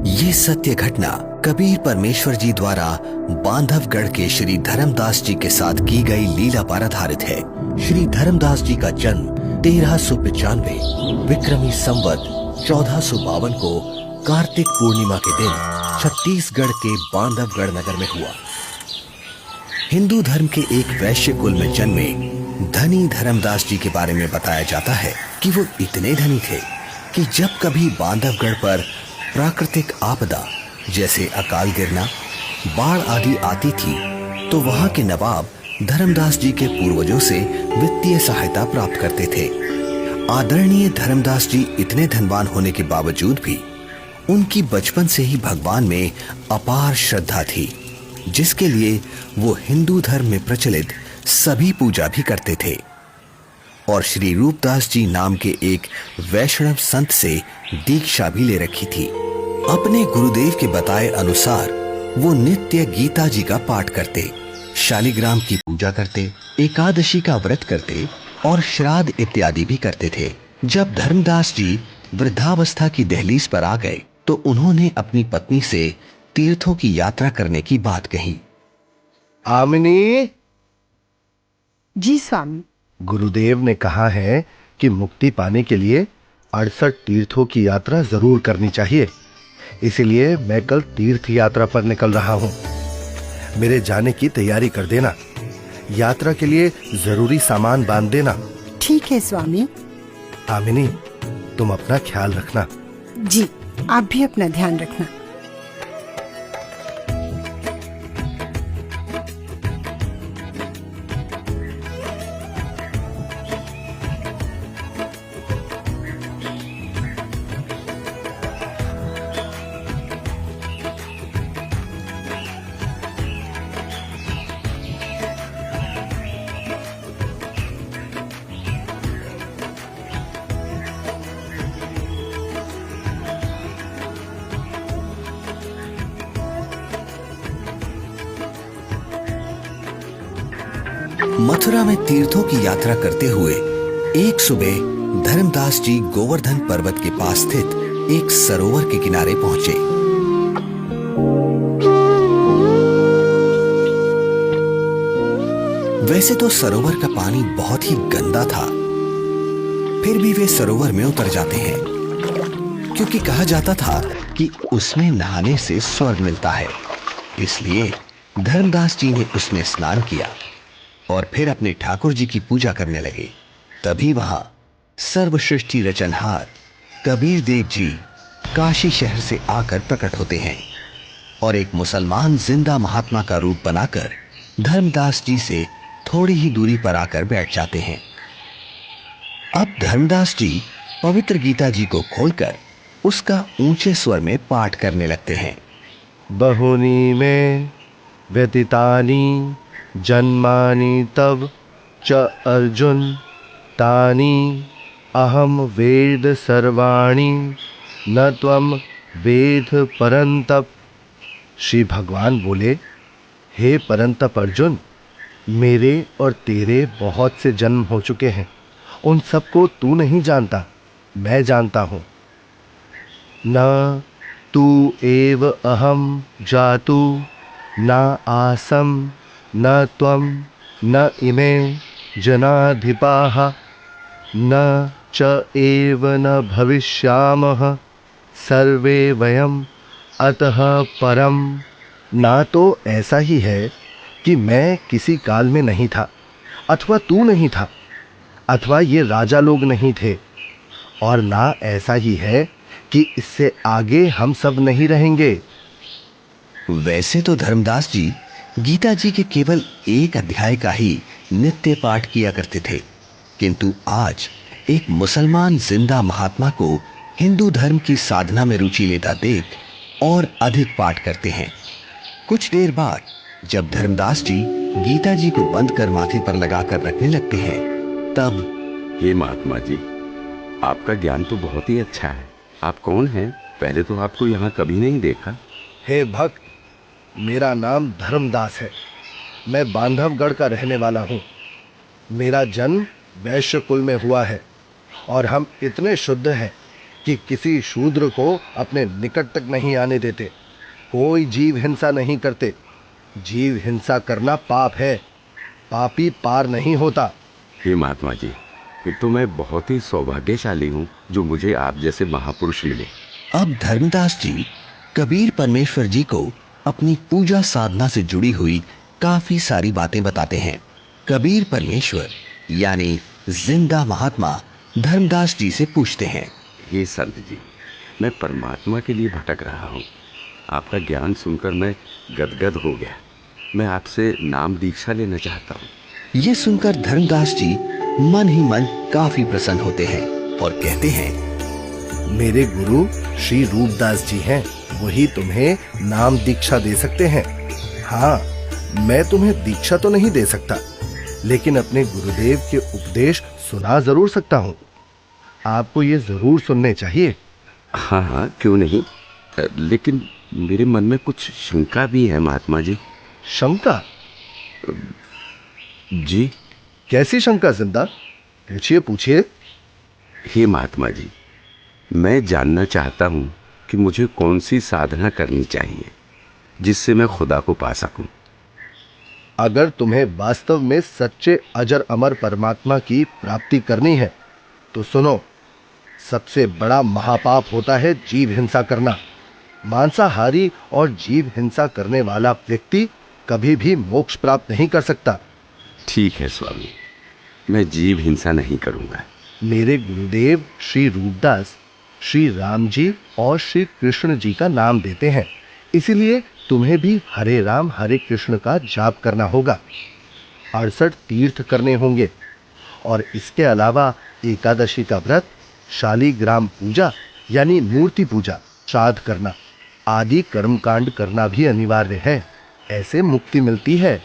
ये सत्य घटना कबीर परमेश्वर जी द्वारा बांधवगढ़ के श्री धर्मदास जी के साथ की गई लीला पर आधारित है। श्री धर्मदास जी का जन्म 1395 विक्रमी संवत 1452 को कार्तिक पूर्णिमा के दिन छत्तीसगढ़ के बांधवगढ़ नगर में हुआ। हिंदू धर्म के एक वैश्य कुल में जन्मे धनी धर्मदास जी के बारे में बताया जाता है कि वो इतने धनी थे कि जब कभी बांधवगढ़ पर प्राकृतिक आपदा जैसे अकाल गिरना, बाढ़ आदि आती थी तो वहां के नवाब धर्मदास जी के पूर्वजों से वित्तीय सहायता प्राप्त करते थे। आदरणीय धर्मदास जी इतने धनवान होने के बावजूद भी उनकी बचपन से ही भगवान में अपार श्रद्धा थी, जिसके लिए वो हिंदू धर्म में प्रचलित सभी पूजा भी करते थे और श्री रूपदास जी नाम के एक वैष्णव संत से दीक्षा भी ले रखी थी। अपने गुरुदेव के बताए अनुसार वो नित्य गीता जी का पाठ करते, शालिग्राम की पूजा करते, एकादशी का व्रत करते और श्राद्ध इत्यादि भी करते थे। जब धर्मदास जी वृद्धावस्था की दहलीज पर आ गए तो उन्होंने अपनी पत्नी से तीर्थों की यात्रा करने की बात कही। आमिनी, जी स्वामी। गुरुदेव ने कहा है कि मुक्ति पाने के लिए 68 तीर्थों की यात्रा जरूर करनी चाहिए। इसीलिए मैं कल तीर्थ यात्रा पर निकल रहा हूँ। मेरे जाने की तैयारी कर देना। यात्रा के लिए जरूरी सामान बांध देना। ठीक है स्वामी। आमिनी, तुम अपना ख्याल रखना। जी, आप भी अपना ध्यान रखना। मथुरा में तीर्थों की यात्रा करते हुए एक सुबह धर्मदास जी गोवर्धन पर्वत के पास स्थित एक सरोवर के किनारे पहुंचे। वैसे तो सरोवर का पानी बहुत ही गंदा था, फिर भी वे सरोवर में उतर जाते हैं क्योंकि कहा जाता था कि उसमें नहाने से स्वर्ग मिलता है। इसलिए धर्मदास जी ने उसमें स्नान किया और फिर अपने ठाकुर जी की पूजा करने लगे। तभी वहां सर्वसृष्टि रचनहार कबीर देव जी काशी शहर से आकर प्रकट होते हैं और एक मुसलमान जिंदा महात्मा का रूप बनाकर धर्मदास जी से थोड़ी ही दूरी पर आकर बैठ जाते हैं। अब धर्मदास जी पवित्र गीता जी को खोलकर उसका ऊंचे स्वर में पाठ करने लगते हैं। बहुनी में व्यतीतानि जन्मानि तव च अर्जुन, तानि अहम वेद सर्वाणि न त्वम वेद परंतप। श्री भगवान बोले, हे परंतप अर्जुन, मेरे और तेरे बहुत से जन्म हो चुके हैं, उन सबको तू नहीं जानता, मैं जानता हूँ। न तू एव अहम जातु न आसम न त्वं न इमे जनाधिपाः न च एव न भविष्यामः सर्वे वयम अतः परम। ना तो ऐसा ही है कि मैं किसी काल में नहीं था, अथवा तू नहीं था, अथवा ये राजा लोग नहीं थे, और ना ऐसा ही है कि इससे आगे हम सब नहीं रहेंगे। वैसे तो धर्मदास जी गीता जी के केवल एक अध्याय का ही नित्य पाठ किया करते थे, किंतु आज एक मुसलमान जिंदा महात्मा को हिंदू धर्म की साधना में रुचि लेता देख और अधिक पाठ करते हैं। कुछ देर बाद जब धर्मदास जी गीता जी को बंद कर माथे पर लगाकर रखने लगते हैं, तब हे महात्मा जी, आपका ज्ञान तो बहुत ही अच्छा है। आप कौन हैं? पहले तो आपको यहाँ कभी नहीं देखा। हे भक्त, मेरा नाम धर्मदास है। मैं बांधवगढ़ का रहने वाला हूँ। मेरा जन्म वैश्य कुल में हुआ है और हम इतने शुद्ध हैं कि किसी शूद्र को अपने निकट तक नहीं आने देते, कोई जीव हिंसा नहीं करते। जीव हिंसा करना पाप है, पापी पार नहीं होता। हे महात्मा जी, फिर तो मैं बहुत ही सौभाग्यशाली हूँ जो मुझे आप जैसे महापुरुष मिले। अब धर्मदास जी कबीर परमेश्वर जी को अपनी पूजा साधना से जुड़ी हुई काफी सारी बातें बताते हैं। कबीर परमेश्वर यानी जिंदा महात्मा धर्मदास जी से पूछते हैं, हे संत जी, मैं परमात्मा के लिए भटक रहा हूँ। आपका ज्ञान सुनकर मैं गदगद हो गया। मैं आपसे नाम दीक्षा लेना चाहता हूँ। ये सुनकर धर्मदास जी मन ही मन काफी प्रसन्न होते हैं और कहते हैं, मेरे गुरु श्री रूपदास जी हैं, वही तुम्हें नाम दीक्षा दे सकते हैं। हाँ, मैं तुम्हें दीक्षा तो नहीं दे सकता, लेकिन अपने गुरुदेव के उपदेश सुना जरूर सकता हूँ। आपको ये जरूर सुनने चाहिए। हाँ हाँ, क्यों नहीं, लेकिन मेरे मन में कुछ शंका भी है महात्मा जी। शंका? जी। कैसी शंका जिंदा? पूछिए पूछिए। हे महात्मा जी, मैं जानना चाहता हूँ कि मुझे कौन सी साधना करनी चाहिए जिससे मैं खुदा को पा सकूं। अगर तुम्हें वास्तव में सच्चे अजर अमर परमात्मा की प्राप्ति करनी है तो सुनो, सबसे बड़ा महापाप होता है जीव हिंसा करना। मांसाहारी और जीव हिंसा करने वाला व्यक्ति कभी भी मोक्ष प्राप्त नहीं कर सकता। ठीक है स्वामी, मैं जीव हिंसा नहीं करूंगा। मेरे गुरुदेव श्री रूपदास श्री राम जी और श्री कृष्ण जी का नाम देते हैं, इसीलिए तुम्हें भी हरे राम हरे कृष्ण का जाप करना होगा। 68 तीर्थ करने होंगे और इसके अलावा एकादशी का व्रत, शालीग्राम पूजा यानी मूर्ति पूजा, श्राद्ध करना आदि कर्मकांड करना भी अनिवार्य है। ऐसे मुक्ति मिलती है।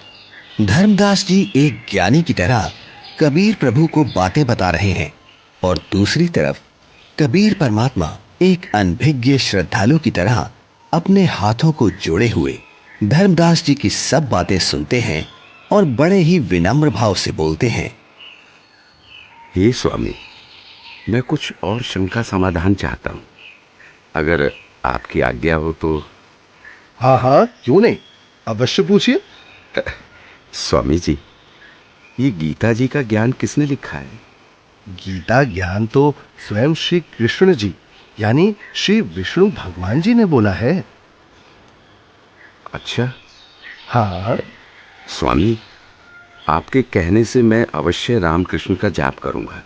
धर्मदास जी एक ज्ञानी की तरह कबीर प्रभु को बातें बता रहे हैं और दूसरी तरफ कबीर परमात्मा एक अनभिज्ञ श्रद्धालु की तरह अपने हाथों को जोड़े हुए धर्मदास जी की सब बातें सुनते हैं और बड़े ही विनम्र भाव से बोलते हैं, हे स्वामी, मैं कुछ और शंका समाधान चाहता हूँ, अगर आपकी आज्ञा हो तो। हाँ हाँ, क्यों नहीं, अवश्य पूछिए। स्वामी जी, ये गीता जी का ज्ञान किसने लिखा है? गीता ज्ञान तो स्वयं श्री कृष्ण जी यानी श्री विष्णु भगवान जी ने बोला है। अच्छा। हाँ स्वामी, आपके कहने से मैं अवश्य रामकृष्ण का जाप करूंगा,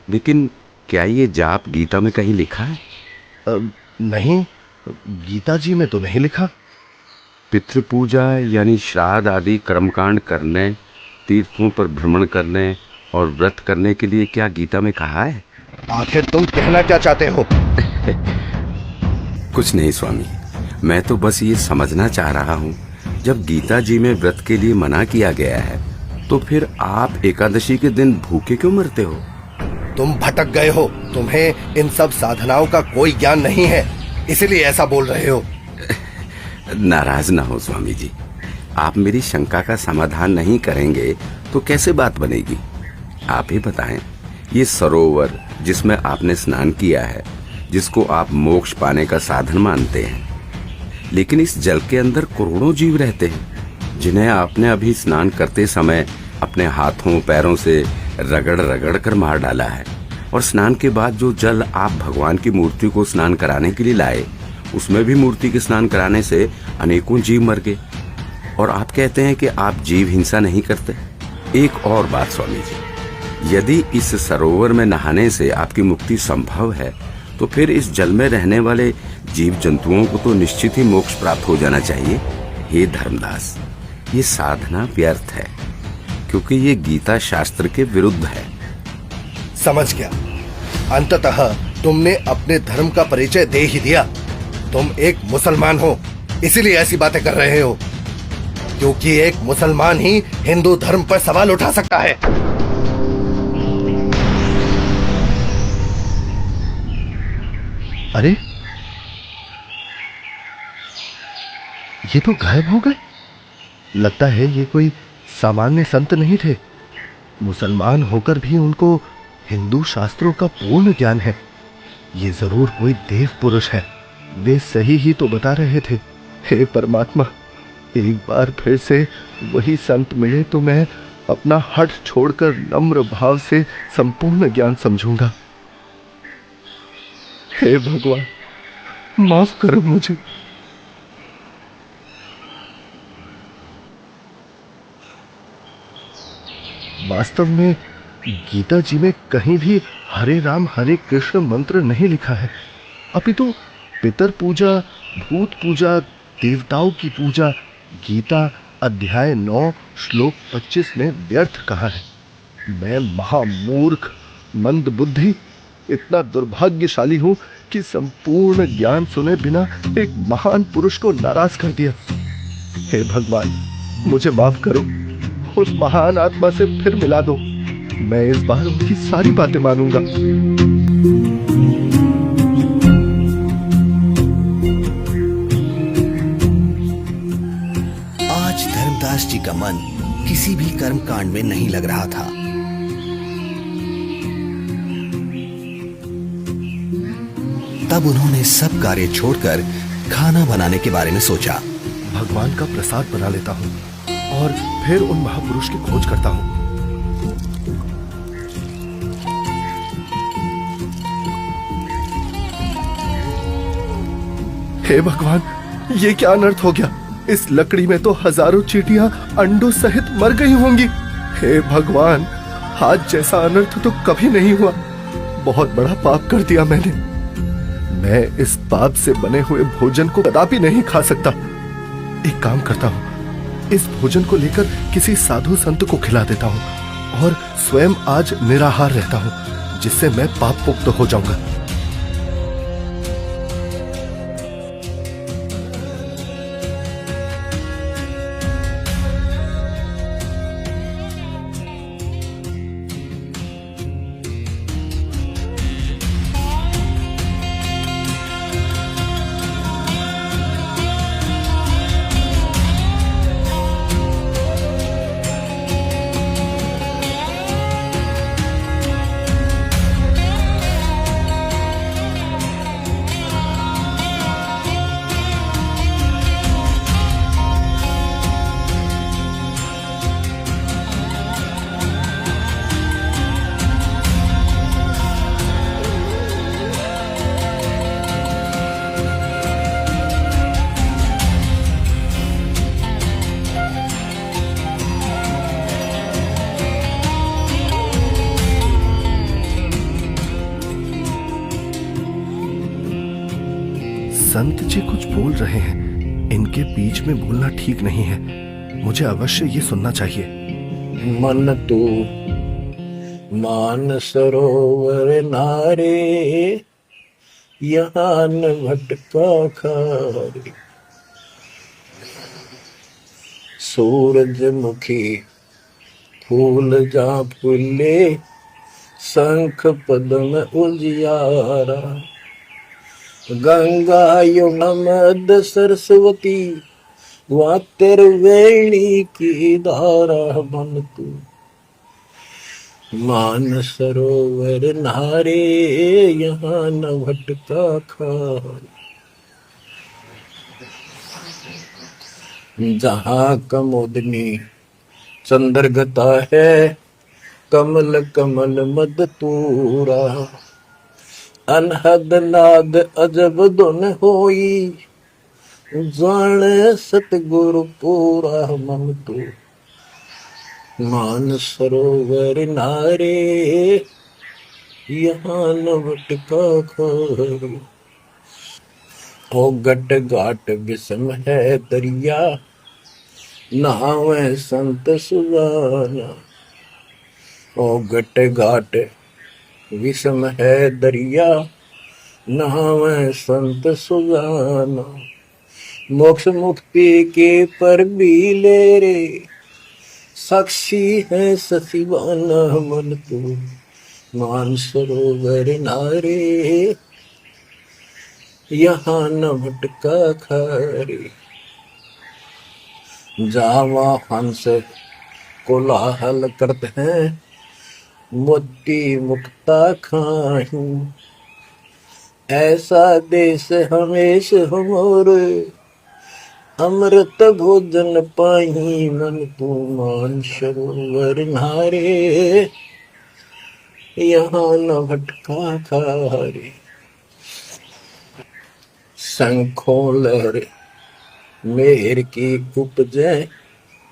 लेकिन क्या ये जाप गीता में कहीं लिखा है? नहीं, गीता जी में तो नहीं लिखा। पितृपूजा यानी श्राद्ध आदि कर्मकांड करने, तीर्थों पर भ्रमण करने और व्रत करने के लिए क्या गीता में कहा है? आखिर तुम कहना क्या चाहते हो? कुछ नहीं स्वामी, मैं तो बस ये समझना चाह रहा हूँ, जब गीता जी में व्रत के लिए मना किया गया है तो फिर आप एकादशी के दिन भूखे क्यों मरते हो? तुम भटक गए हो, तुम्हें इन सब साधनाओं का कोई ज्ञान नहीं है, इसलिए ऐसा बोल रहे हो। नाराज ना हो स्वामी जी, आप मेरी शंका का समाधान नहीं करेंगे तो कैसे बात बनेगी? आप ही बताएं, ये सरोवर जिसमें आपने स्नान किया है, जिसको आप मोक्ष पाने का साधन मानते हैं, लेकिन इस जल के अंदर करोड़ों जीव रहते हैं जिन्हें आपने अभी स्नान करते समय अपने हाथों पैरों से रगड़ रगड़ कर मार डाला है, और स्नान के बाद जो जल आप भगवान की मूर्ति को स्नान कराने के लिए लाए, उसमें भी मूर्ति के स्नान कराने से अनेकों जीव मर गए, और आप कहते हैं कि आप जीव हिंसा नहीं करते। एक और बात स्वामी जी, यदि इस सरोवर में नहाने से आपकी मुक्ति संभव है तो फिर इस जल में रहने वाले जीव जंतुओं को तो निश्चित ही मोक्ष प्राप्त हो जाना चाहिए। हे धर्मदास, ये साधना व्यर्थ है, क्योंकि ये गीता शास्त्र के विरुद्ध है। समझ गया, अंततः तुमने अपने धर्म का परिचय दे ही दिया। तुम एक मुसलमान हो, इसीलिए ऐसी बातें कर रहे हो, क्योंकि एक मुसलमान ही हिंदू धर्म पर सवाल उठा सकता है। अरे, ये तो गायब हो गए। लगता है ये कोई सामान्य संत नहीं थे। मुसलमान होकर भी उनको हिंदू शास्त्रों का पूर्ण ज्ञान है। ये जरूर कोई देव पुरुष है। वे सही ही तो बता रहे थे। हे परमात्मा, एक बार फिर से वही संत मिले तो मैं अपना हठ छोड़कर नम्र भाव से संपूर्ण ज्ञान समझूंगा। हे भगवान, माफ करो मुझे। वास्तव में गीता जी में कहीं भी हरे राम हरे कृष्ण मंत्र नहीं लिखा है, अपितु पितर पूजा, भूत पूजा, देवताओं की पूजा गीता अध्याय 9 श्लोक 25 में व्यर्थ कहा है। मैं महामूर्ख, मंद बुद्धि, इतना दुर्भाग्यशाली हूं कि संपूर्ण ज्ञान सुने बिना एक महान पुरुष को नाराज कर दिया। हे भगवान, मुझे माफ करो, उस महान आत्मा से फिर मिला दो। मैं इस बार उनकी सारी बातें मानूंगा। आज धर्मदास जी का मन किसी भी कर्म कांड में नहीं लग रहा था। तब उन्होंने सब कार्य छोड़कर खाना बनाने के बारे में सोचा। भगवान का प्रसाद बना लेता हूँ और फिर उन महापुरुष की खोज करता हूँ। हे भगवान, ये क्या अनर्थ हो गया? इस लकड़ी में तो हजारों चींटियां अंडों सहित मर गई होंगी। हे भगवान, आज जैसा अनर्थ तो कभी नहीं हुआ। बहुत बड़ा पाप कर दिया मैंने। मैं इस पाप से बने हुए भोजन को कदापि नहीं खा सकता। एक काम करता हूँ, इस भोजन को लेकर किसी साधु संत को खिला देता हूँ और स्वयं आज निराहार रहता हूँ, जिससे मैं पाप मुक्त हो जाऊंगा। संत जी कुछ बोल रहे हैं, इनके बीच में बोलना ठीक नहीं है। मुझे अवश्य ये सुनना चाहिए। मन तू मान सरोवर नारे, यहाँ न भटका खारे। सूरजमुखी फूल जा फूले, शंख पद्म उजियारा। गंगा यमुना मद सरस्वती, वहाँ त्रिवेणी की धारा। मन तू मान सरोवर नारे, यहाँ न भटका खारे। जहाँ कमोदनी चंद्रगता है, कमल कमल मद तूरा। अनहद नाद अजब धुन होई, जाने सतगुरु पूरा। मन तू मान सरोवर नारे, यहाँ न भटका खारे। ओ गट घाट विषम है दरिया, नहावे संत सुजाना। ओ गट घाट विषम है दरिया, नहावे संत सुजाना। मोक्ष मुक्ति के पर भी ले रे, साक्षी है ससीवाना। मन तू मान सरोवर नारे, यहाँ न भटका खारे। जावा हंस कोलाहल करते हैं, मोती मुक्ता खाऊं। ऐसा देश हमेश हमोरे, अमृत भोजन पाही मन तू मान सरोवर नारे, यहाँ न भटका खारे। शंखों लहरे मेहर की उपजे,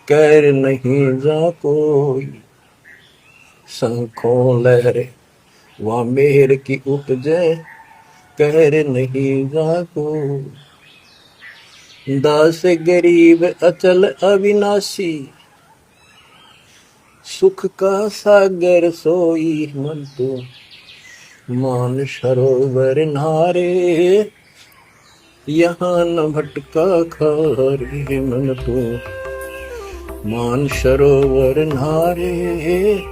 कर नहीं जा कोई। शंखों लहरे वहाँ मेहर की उपजे, कर नहीं जा कोई। दास गरीब अचल अविनाशी, सुख का सागर सोई मन तू मान सरोवर नारे, यहाँ न भटका खारे मन तू मान सरोवर नारे,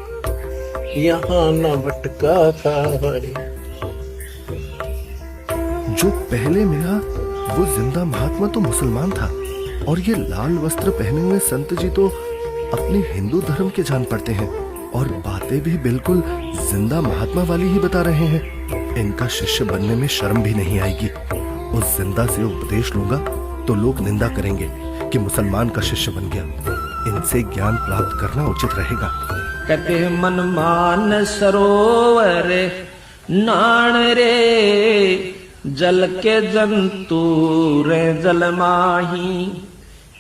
यहाँ न भटका खारे। जो पहले मिला वो जिंदा महात्मा तो मुसलमान था, और ये लाल वस्त्र पहने हुए संत जी तो अपने हिंदू धर्म के जान पड़ते हैं, और बातें भी बिल्कुल जिंदा महात्मा वाली ही बता रहे हैं। इनका शिष्य बनने में शर्म भी नहीं आएगी। उस जिंदा से उपदेश लूंगा तो लोग निंदा करेंगे कि मुसलमान का शिष्य बन गया। इनसे ज्ञान प्राप्त करना उचित रहेगा। कहते मन मान सरोवर नाण रे, जल के जंतु रे जल माही,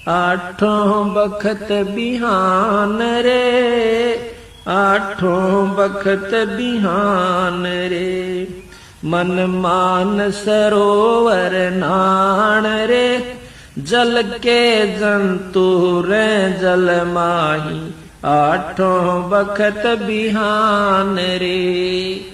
आठों बखत बिहान रे, आठों बखत बिहान रे। मन मान सरोवर नाण रे, जल के जंतु रे जल माही, आठों बखत बिहान रे।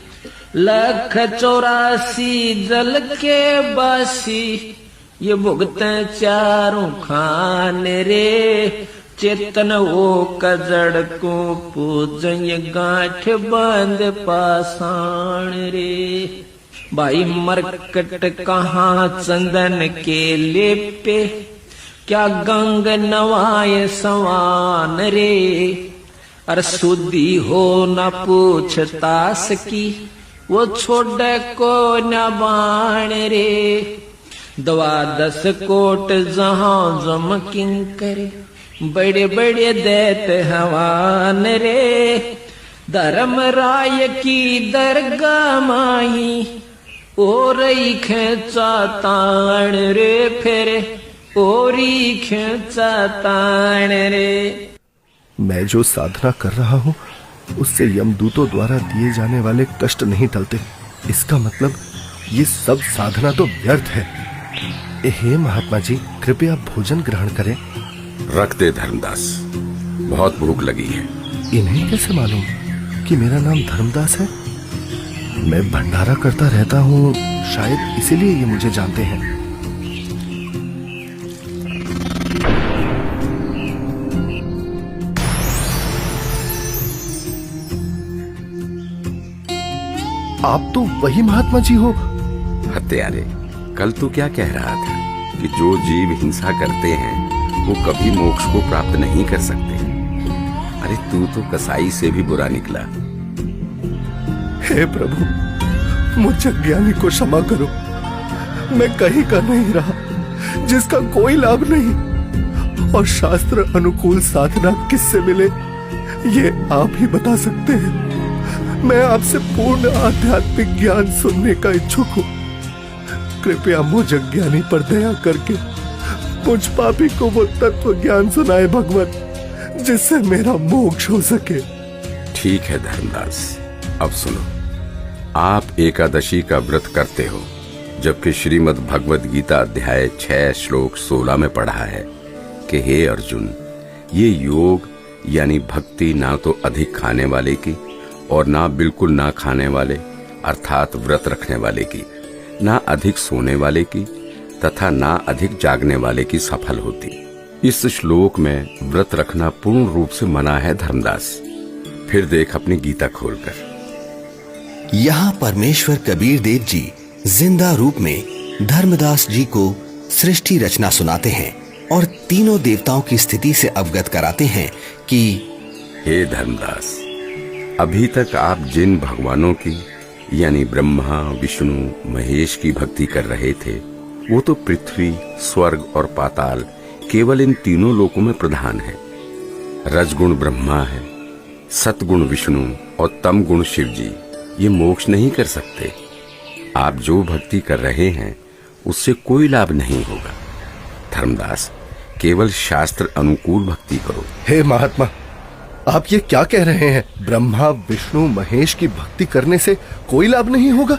184 जल के बासी, ये भुगते चारों खान रे। चेतन वो कजड़ को पूजय, गांठ बांध पाषाण रे। भाई मरकट कहाँ चंदन के लेपे, क्या गंग नवाए सवान रे। अर सुधी हो न पूछतास की, वो छोड़ को न बाण रे। 12 कोट जहां जम किंकर, बड़े बड़े दैत हवान रे। धर्म राय की दरगाह माही, ओरई खेचा ताण रे। फिर ओरी खेचा ताण रे। मैं जो साधना कर रहा हूँ उससे यमदूतों द्वारा दिए जाने वाले कष्ट नहीं टलते। इसका मतलब ये सब साधना तो व्यर्थ है। हे महात्मा जी, कृपया भोजन ग्रहण करें। रख दे धर्मदास, बहुत भूख लगी है। इन्हें कैसे मालूम कि मेरा नाम धर्मदास है? मैं भंडारा करता रहता हूँ, शायद इसीलिए ये मुझे जानते हैं। आप तो वही महात्मा जी हो। हत्यारे, कल तू क्या कह रहा था कि जो जीव हिंसा करते हैं वो कभी मोक्ष को प्राप्त नहीं कर सकते। अरे तू तो कसाई से भी बुरा निकला। हे प्रभु, मुझ अज्ञानी को क्षमा करो। मैं कहीं का नहीं रहा जिसका कोई लाभ नहीं, और शास्त्र अनुकूल साधना किससे मिले ये आप ही बता सकते हैं। मैं आपसे पूर्ण आध्यात्मिक ज्ञान सुनने का इच्छुक हूँ। कृपया मुझ अज्ञानी पर दया करके मुझ पापी को वो तत्व ज्ञान सुनाए भगवत, जिससे मेरा मोक्ष हो सके। ठीक है धर्मदास, अब सुनो। आप एकादशी का व्रत करते हो, जबकि श्रीमद् भगवद गीता अध्याय 6 श्लोक 16 में पढ़ा है कि हे अर्जुन, ये योग यानी भक्ति ना तो अधिक खाने वाले की और ना बिल्कुल ना खाने वाले अर्थात व्रत रखने वाले की, ना अधिक सोने वाले की तथा ना अधिक जागने वाले की सफल होती। इस श्लोक में व्रत रखना पूर्ण रूप से मना है धर्मदास। फिर देख अपनी गीता खोलकर। यहाँ परमेश्वर कबीर देव जी जिंदा रूप में धर्मदास जी को सृष्टि रचना सुनाते हैं और तीनों देवताओं की स्थिति से अवगत कराते हैं कि हे धर्मदास, अभी तक आप जिन भगवानों की यानी ब्रह्मा विष्णु महेश की भक्ति कर रहे थे, वो तो पृथ्वी, स्वर्ग और पाताल केवल इन तीनों लोकों में प्रधान है। रजगुण ब्रह्मा है, सतगुण विष्णु और तम गुण शिव जी ये मोक्ष नहीं कर सकते। आप जो भक्ति कर रहे हैं उससे कोई लाभ नहीं होगा। धर्मदास, केवल शास्त्र अनुकूल भक्ति करो। हे महात्मा, आप ये क्या कह रहे हैं? ब्रह्मा विष्णु महेश की भक्ति करने से कोई लाभ नहीं होगा?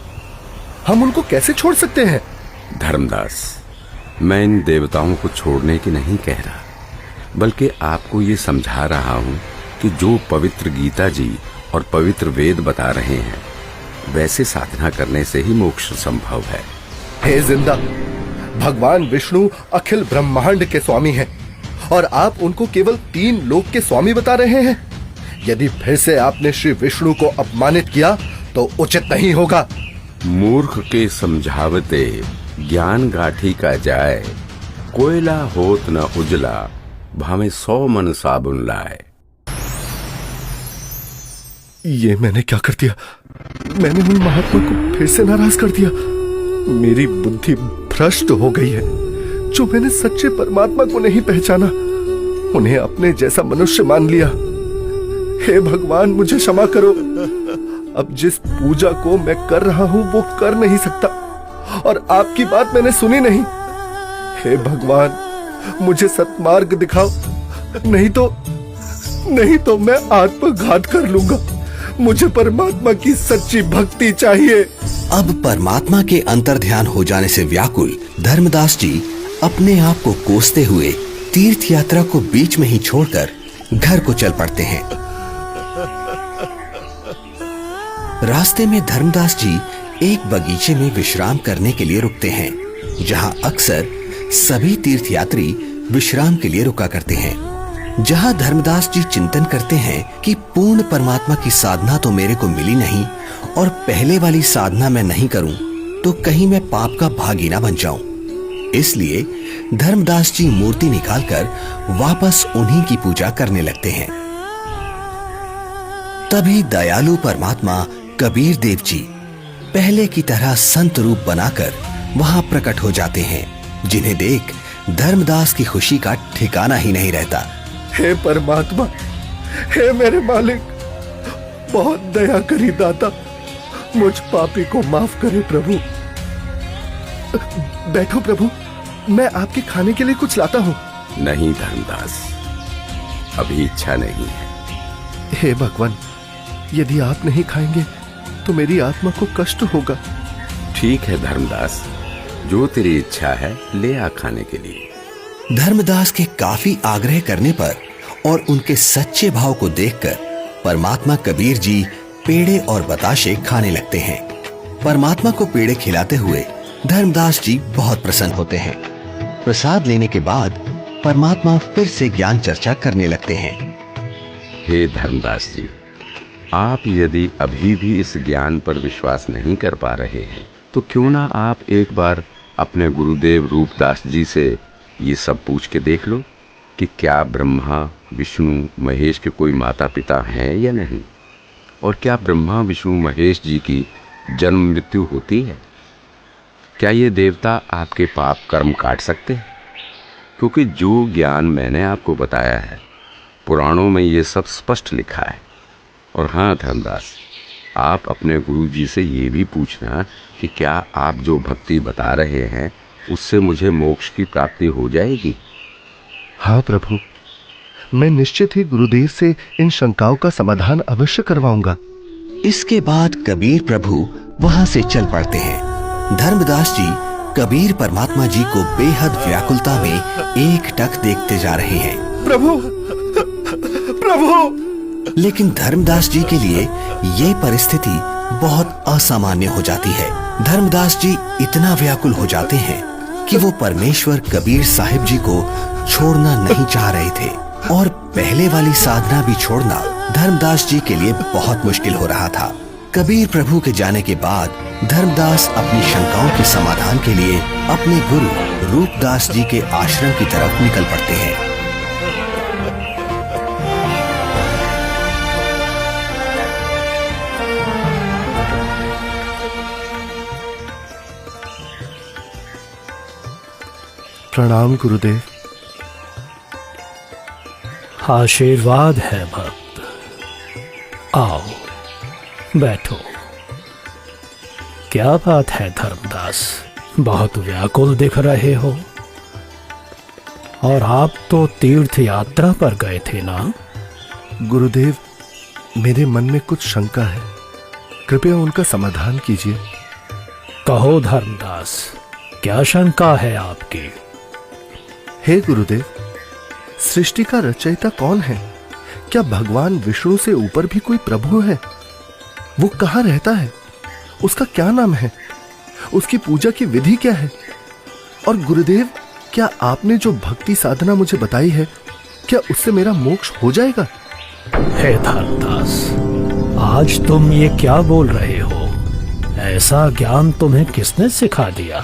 हम उनको कैसे छोड़ सकते हैं? धर्मदास, मैं इन देवताओं को छोड़ने की नहीं कह रहा, बल्कि आपको ये समझा रहा हूं कि जो पवित्र गीता जी और पवित्र वेद बता रहे हैं वैसे साधना करने से ही मोक्ष संभव है। हे जिंदा, भगवान विष्णु अखिल ब्रह्मांड के स्वामी हैं और आप उनको केवल 3 लोक के स्वामी बता रहे हैं। यदि फिर से आपने श्री विष्णु को अपमानित किया तो उचित नहीं होगा। मूर्ख के समझावते ज्ञान गाठी का जाए, कोयला होत न उजला, भावे 100 मन साबुन लाए। ये मैंने क्या कर दिया? मैंने उन महात्मा को फिर से नाराज कर दिया। मेरी बुद्धि भ्रष्ट हो गई है। जो मैंने सच्चे परमात्मा को नहीं पहचाना, उन्हें अपने जैसा मनुष्य मान लिया। हे भगवान, मुझे क्षमा करो। अब जिस पूजा को मैं कर रहा हूं वो कर नहीं सकता और आपकी बात मैंने सुनी नहीं। हे भगवान, मुझे सत्मार्ग दिखाओ, नहीं तो मैं आत्मघात कर लूंगा। मुझे परमात्मा की सच्ची भक्ति चाहिए। अब परमात्मा के अंतर्ध्यान हो जाने से व्याकुल धर्मदास जी अपने आप को कोसते हुए तीर्थ यात्रा को बीच में ही छोड़कर घर को चल पड़ते हैं। रास्ते में धर्मदास जी एक बगीचे में विश्राम करने के लिए रुकते हैं, जहां अक्सर सभी तीर्थयात्री विश्राम के लिए रुका करते हैं। जहां धर्मदास जी चिंतन करते हैं कि पूर्ण परमात्मा की साधना तो मेरे को मिली नहीं और पहले वाली साधना मैं नहीं करूं तो कहीं मैं पाप का भागी ना बन जाऊं। इसलिए धर्मदास जी मूर्ति निकालकर वापस उन्हीं की पूजा करने लगते हैं। तभी दयालु परमात्मा कबीर देव जी पहले की तरह संत रूप बनाकर वहां प्रकट हो जाते हैं, जिन्हें देख धर्मदास की खुशी का ठिकाना ही नहीं रहता। हे परमात्मा, हे मेरे मालिक, बहुत दया करी दाता, मुझ पापी को माफ करे प्रभु। बैठो प्रभु, मैं आपके खाने के लिए कुछ लाता हूँ। नहीं धर्मदास, अभी इच्छा नहीं है। हे भगवान, यदि आप नहीं खाएंगे तो मेरी आत्मा को कष्ट होगा। ठीक है धर्मदास, जो तेरी इच्छा है ले आ खाने के लिए। धर्मदास के काफी आग्रह करने पर और उनके सच्चे भाव को देखकर परमात्मा कबीर जी पेड़े और बताशे खाने लगते हैं। परमात्मा को पेड़े खिलाते हुए धर्मदास जी बहुत प्रसन्न होते हैं। प्रसाद लेने के बाद परमात्मा फिर से ज्ञान चर्चा करने लगते हैं। हे धर्मदास जी, आप यदि अभी भी इस ज्ञान पर विश्वास नहीं कर पा रहे हैं तो क्यों ना आप एक बार अपने गुरुदेव रूपदास जी से ये सब पूछ के देख लो कि क्या ब्रह्मा विष्णु महेश के कोई माता पिता हैं या नहीं, और क्या ब्रह्मा विष्णु महेश जी की जन्म मृत्यु होती है। क्या ये देवता आपके पाप कर्म काट सकते हैं? क्योंकि जो ज्ञान मैंने आपको बताया है पुराणों में ये सब स्पष्ट लिखा है। और हाँ धर्मदास, आप अपने गुरु जी से ये भी पूछना कि क्या आप जो भक्ति बता रहे हैं उससे मुझे मोक्ष की प्राप्ति हो जाएगी। हाँ प्रभु, मैं निश्चित ही गुरुदेव से इन शंकाओं का समाधान अवश्य करवाऊंगा। इसके बाद कबीर प्रभु वहां से चल पड़ते हैं। धर्मदास जी कबीर परमात्मा जी को बेहद व्याकुलता में एकटक देखते जा रहे हैं। प्रभु, प्रभु! लेकिन धर्मदास जी के लिए ये परिस्थिति बहुत असामान्य हो जाती है। धर्मदास जी इतना व्याकुल हो जाते हैं कि वो परमेश्वर कबीर साहिब जी को छोड़ना नहीं चाह रहे थे और पहले वाली साधना भी छोड़ना धर्मदास जी के लिए बहुत मुश्किल हो रहा था। कबीर प्रभु के जाने के बाद धर्मदास अपनी शंकाओं के समाधान के लिए अपने गुरु रूपदास जी के आश्रम की तरफ निकल पड़ते हैं। प्रणाम गुरुदेव। आशीर्वाद है भक्त। आओ बैठो। क्या बात है धर्मदास, बहुत व्याकुल दिख रहे हो। और आप तो तीर्थ यात्रा पर गए थे ना? गुरुदेव, मेरे मन में कुछ शंका है, कृपया उनका समाधान कीजिए। कहो धर्मदास, क्या शंका है आपकी? हे गुरुदेव, सृष्टि का रचयिता कौन है? क्या भगवान विष्णु से ऊपर भी कोई प्रभु है? वो कहाँ रहता है? उसका क्या नाम है? उसकी पूजा की विधि क्या है? और गुरुदेव, क्या आपने जो भक्ति साधना मुझे बताई है, क्या उससे मेरा मोक्ष हो जाएगा? हे धर्मदास, आज तुम ये क्या बोल रहे हो? ऐसा ज्ञान तुम्हें किसने सिखा दिया?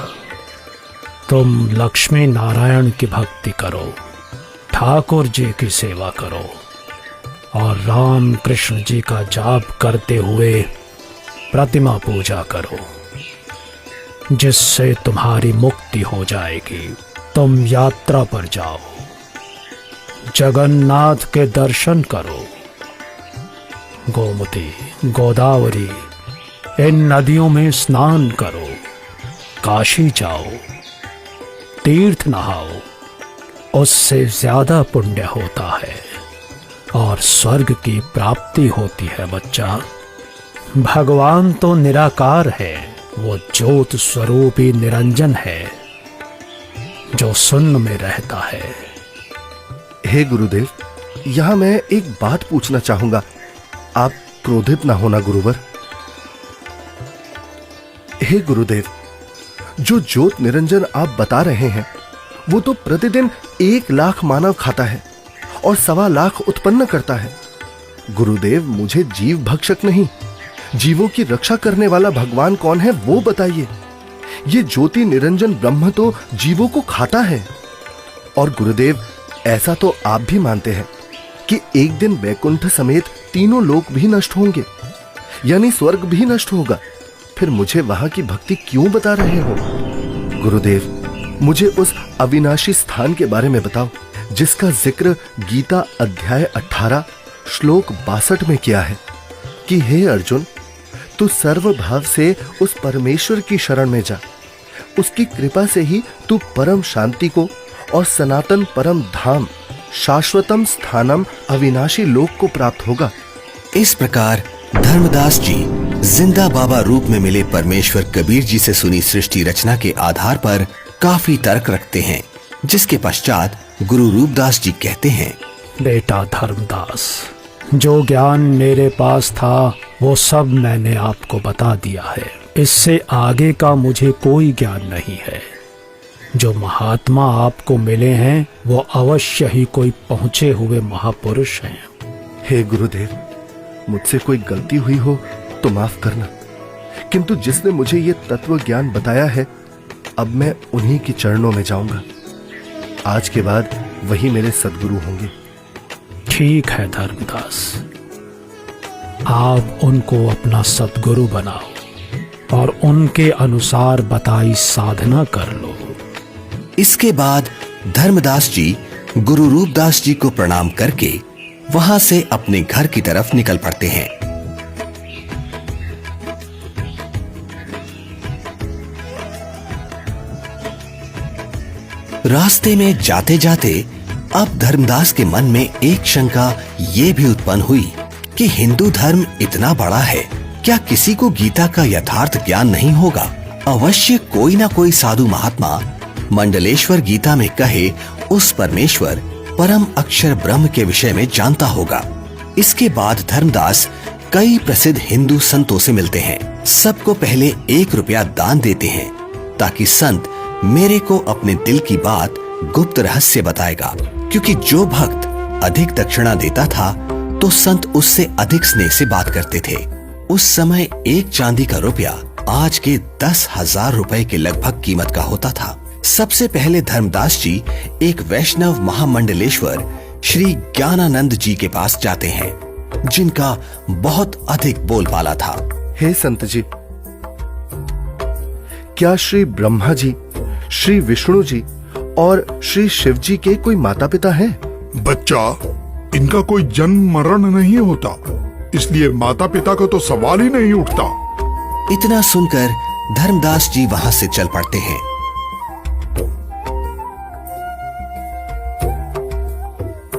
तुम लक्ष्मी नारायण की भक्ति करो, ठाकुर जी की सेवा करो और राम कृष्ण जी का जाप करते हुए प्रतिमा पूजा करो, जिससे तुम्हारी मुक्ति हो जाएगी। तुम यात्रा पर जाओ, जगन्नाथ के दर्शन करो, गोमती, गोदावरी इन नदियों में स्नान करो, काशी जाओ, तीर्थ नहाओ, उससे ज्यादा पुण्य होता है और स्वर्ग की प्राप्ति होती है बच्चा। भगवान तो निराकार है, वो ज्योत स्वरूपी निरंजन है जो शून्य में रहता है। हे गुरुदेव, यहां मैं एक बात पूछना चाहूंगा, आप क्रोधित ना होना गुरुवर। हे गुरुदेव, जो ज्योत निरंजन आप बता रहे हैं, वो तो प्रतिदिन 1 लाख मानव खाता है और 1.25 लाख उत्पन्न करता है। गुरुदेव, मुझे जीव भक्षक नहीं, जीवों की रक्षा करने वाला भगवान कौन है वो बताइए। ये ज्योति निरंजन ब्रह्म तो जीवों को खाता है। और गुरुदेव, ऐसा तो आप भी मानते हैं कि एक दिन वैकुंठ समेत तीनों लोक भी नष्ट होंगे, यानी स्वर्ग भी नष्ट होगा। फिर मुझे वहां की भक्ति क्यों बता रहे हो? गुरुदेव, मुझे उस अविनाशी स्थान के बारे में बताओ जिसका जिक्र गीता अध्याय 18 श्लोक 62 में किया है कि हे अर्जुन, तू सर्वभाव से उस परमेश्वर की शरण में जा, उसकी कृपा से ही तू परम शांति को और सनातन परम धाम शाश्वतम स्थानम अविनाशी लोक को प्राप्त होगा। इस प्रकार धर्मदास जी जिंदा बाबा रूप में मिले परमेश्वर कबीर जी से सुनी सृष्टि रचना के आधार पर काफी तर्क रखते हैं, जिसके पश्चात गुरु रूपदास जी कहते हैं, बेटा धर्मदास, जो ज्ञान मेरे पास था वो सब मैंने आपको बता दिया है। इससे आगे का मुझे कोई ज्ञान नहीं है। जो महात्मा आपको मिले हैं वो अवश्य ही कोई पहुंचे हुए महापुरुष हैं। हे गुरुदेव, मुझसे कोई गलती हुई हो तो माफ करना, किंतु जिसने मुझे ये तत्व ज्ञान बताया है, अब मैं उन्हीं के चरणों में जाऊंगा। आज के बाद वही मेरे सद्गुरु होंगे। ठीक है धर्मदास, आप उनको अपना सद्गुरु बनाओ और उनके अनुसार बताई साधना कर लो। इसके बाद धर्मदास जी गुरु रूपदास जी को प्रणाम करके वहां से अपने घर की तरफ निकल पड़ते हैं। रास्ते में जाते जाते अब धर्मदास के मन में एक शंका ये भी उत्पन्न हुई कि हिंदू धर्म इतना बड़ा है, क्या किसी को गीता का यथार्थ ज्ञान नहीं होगा? अवश्य कोई ना कोई साधु महात्मा मंडलेश्वर गीता में कहे उस परमेश्वर परम अक्षर ब्रह्म के विषय में जानता होगा। इसके बाद धर्मदास कई प्रसिद्ध हिंदू संतों से मिलते हैं। सबको पहले 1 रुपया दान देते हैं ताकि संत मेरे को अपने दिल की बात गुप्त रहस्य बताएगा, क्योंकि जो भक्त अधिक दक्षिणा देता था तो संत उससे अधिक स्नेह से बात करते थे। उस समय 1 चांदी का रुपया आज के 10,000 रुपए के लगभग कीमत का होता था। सबसे पहले धर्मदास जी एक वैष्णव महामंडलेश्वर श्री ज्ञानानंद जी के पास जाते हैं, जिनका बहुत अधिक बोलबाला था। हे संत जी, क्या श्री ब्रह्मा जी, श्री विष्णु जी और श्री शिव जी के कोई माता पिता हैं? बच्चा, इनका कोई जन्म मरण नहीं होता, इसलिए माता पिता का तो सवाल ही नहीं उठता। इतना सुनकर धर्मदास जी वहां से चल पड़ते हैं।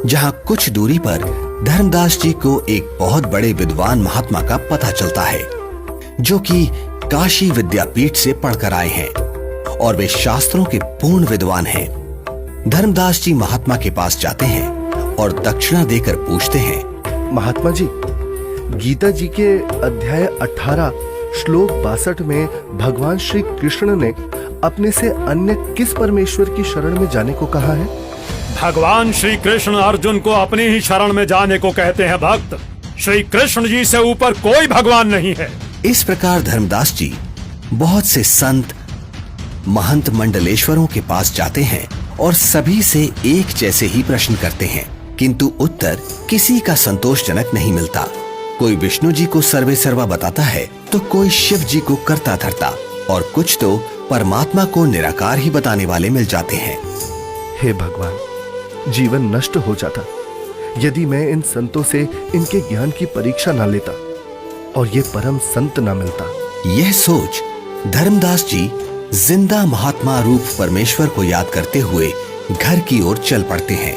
जहां कुछ दूरी पर धर्मदास जी को एक बहुत बड़े विद्वान महात्मा का पता चलता है, जो कि काशी विद्यापीठ से पढ़कर आए हैं और वे शास्त्रों के पूर्ण विद्वान हैं। धर्मदास जी महात्मा के पास जाते हैं और दक्षिणा देकर पूछते हैं, महात्मा जी, गीता जी के अध्याय 18 श्लोक 62 में भगवान श्री कृष्ण ने अपने से अन्य किस परमेश्वर की शरण में जाने को कहा है? भगवान श्री कृष्ण अर्जुन को अपनी ही शरण में जाने को कहते हैं भक्त। श्री कृष्ण जी से ऊपर कोई भगवान नहीं है। इस प्रकार धर्मदास जी बहुत से संत महंत मंडलेश्वरों के पास जाते हैं और सभी से एक जैसे ही प्रश्न करते हैं, किंतु उत्तर किसी का संतोषजनक नहीं मिलता। कोई विष्णु जी को सर्वे सर्वा बताता है तो कोई शिव जी को करता धरता और कुछ तो परमात्मा को निराकार ही बताने वाले मिल जाते हैं। हे भगवान, जीवन नष्ट हो जाता यदि मैं इन संतों से इनके ज्ञान की परीक्षा ना लेता और ये परम संत ना मिलता। यह सोच धर्मदास जी जिंदा महात्मा रूप परमेश्वर को याद करते हुए घर की ओर चल पड़ते हैं।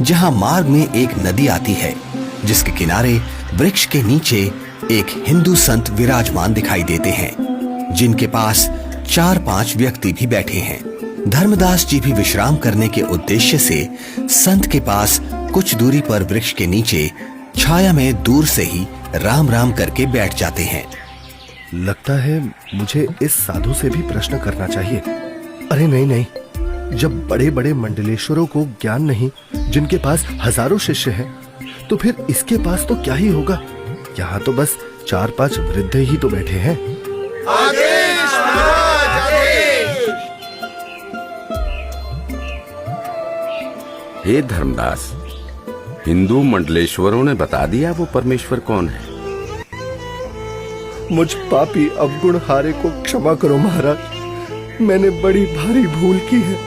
जहां मार्ग में एक नदी आती है, जिसके किनारे वृक्ष के नीचे एक हिंदू संत विराजमान दिखाई देते हैं, जिनके पास 4-5 व्यक्ति भी बैठे हैं। धर्मदास जी भी विश्राम करने के उद्देश्य से संत के पास कुछ दूरी पर वृक्ष के नीचे छाया में दूर से ही राम राम करके बैठ जाते हैं। लगता है मुझे इस साधु से भी प्रश्न करना चाहिए। अरे नहीं नहीं, जब बड़े बड़े मंडलेश्वरों को ज्ञान नहीं, जिनके पास हजारों शिष्य हैं, तो फिर इसके पास तो क्या ही होगा। यहाँ तो बस 4-5 वृद्ध ही तो बैठे हैं। आदेश महाराज, आदेश। हे धर्मदास, हिंदू मंडलेश्वरों ने बता दिया वो परमेश्वर कौन है। मुझ पापी अवगुण हारे को क्षमा करो महाराज, मैंने बड़ी भारी भूल की है।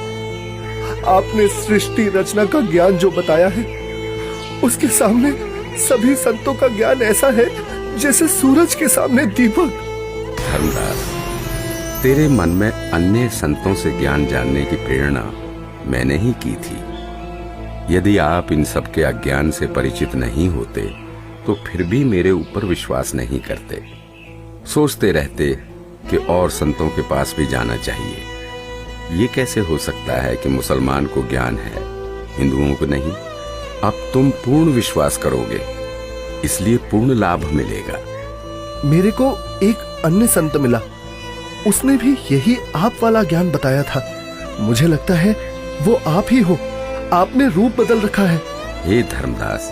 आपने सृष्टि रचना का ज्ञान जो बताया है, उसके सामने सभी संतों का ज्ञान ऐसा है जैसे सूरज के सामने दीपक। धर्मदास, तेरे मन में अन्य संतों से ज्ञान जानने की प्रेरणा मैंने ही की थी। यदि आप इन सब के अज्ञान से परिचित नहीं होते तो फिर भी मेरे ऊपर विश्वास नहीं करते, सोचते रहते कि और संतों के पास भी जाना चाहिए। ये कैसे हो सकता है कि मुसलमान को ज्ञान है, हिंदुओं को नहीं। अब तुम पूर्ण विश्वास करोगे, इसलिए पूर्ण लाभ मिलेगा। मेरे को एक अन्य संत मिला, उसने भी यही आप वाला ज्ञान बताया था। मुझे लगता है वो आप ही हो, आपने रूप बदल रखा है। हे धर्मदास,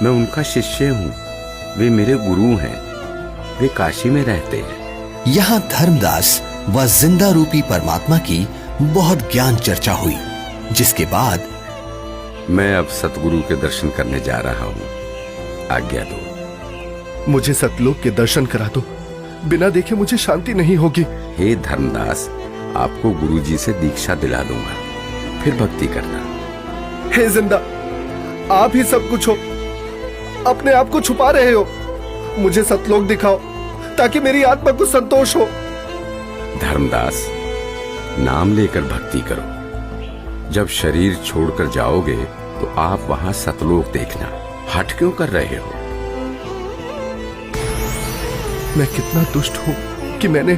मैं उनका शिष्य हूँ, वे मेरे गुरु हैं, वे काशी में रहते हैं। यहाँ धर्मदास व जिंदा रूपी परमात्मा की बहुत ज्ञान चर्चा हुई, जिसके बाद मैं अब सतगुरु के दर्शन करने जा रहा हूँ, आज्ञा दो। मुझे सतलोक के दर्शन करा दो, बिना देखे मुझे शांति नहीं होगी। हे धर्मदास, आपको गुरुजी से दीक्षा दिला दूंगा, फिर भक्ति करना। हे जिंदा, आप ही सब कुछ हो, अपने आप को छुपा रहे हो। मुझे सतलोक दिखाओ ताकि मेरी आत्मा को संतोष हो। धर्मदास, नाम लेकर भक्ति करो। जब शरीर छोड़कर जाओगे तो आप वहां सतलोक देखना। हट क्यों कर रहे हो? मैं कितना दुष्ट हूँ कि मैंने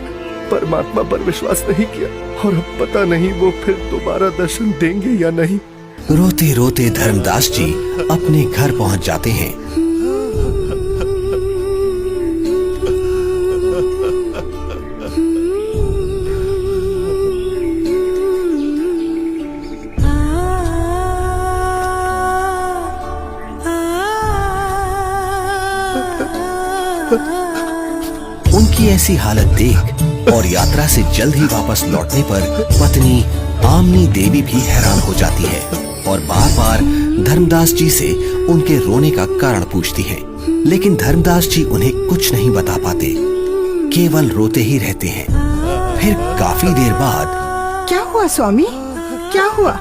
परमात्मा पर विश्वास नहीं किया, और अब पता नहीं वो फिर दोबारा दर्शन देंगे या नहीं। रोते रोते धर्मदास जी अपने घर पहुंच जाते हैं। उनकी ऐसी हालत देख और यात्रा से जल्द ही वापस लौटने पर पत्नी आमनी देवी भी हैरान हो जाती है और बार बार धर्मदास जी से उनके रोने का कारण पूछती है, लेकिन धर्मदास जी उन्हें कुछ नहीं बता पाते, केवल रोते ही रहते हैं। फिर काफी देर बाद क्या हुआ स्वामी, क्या हुआ?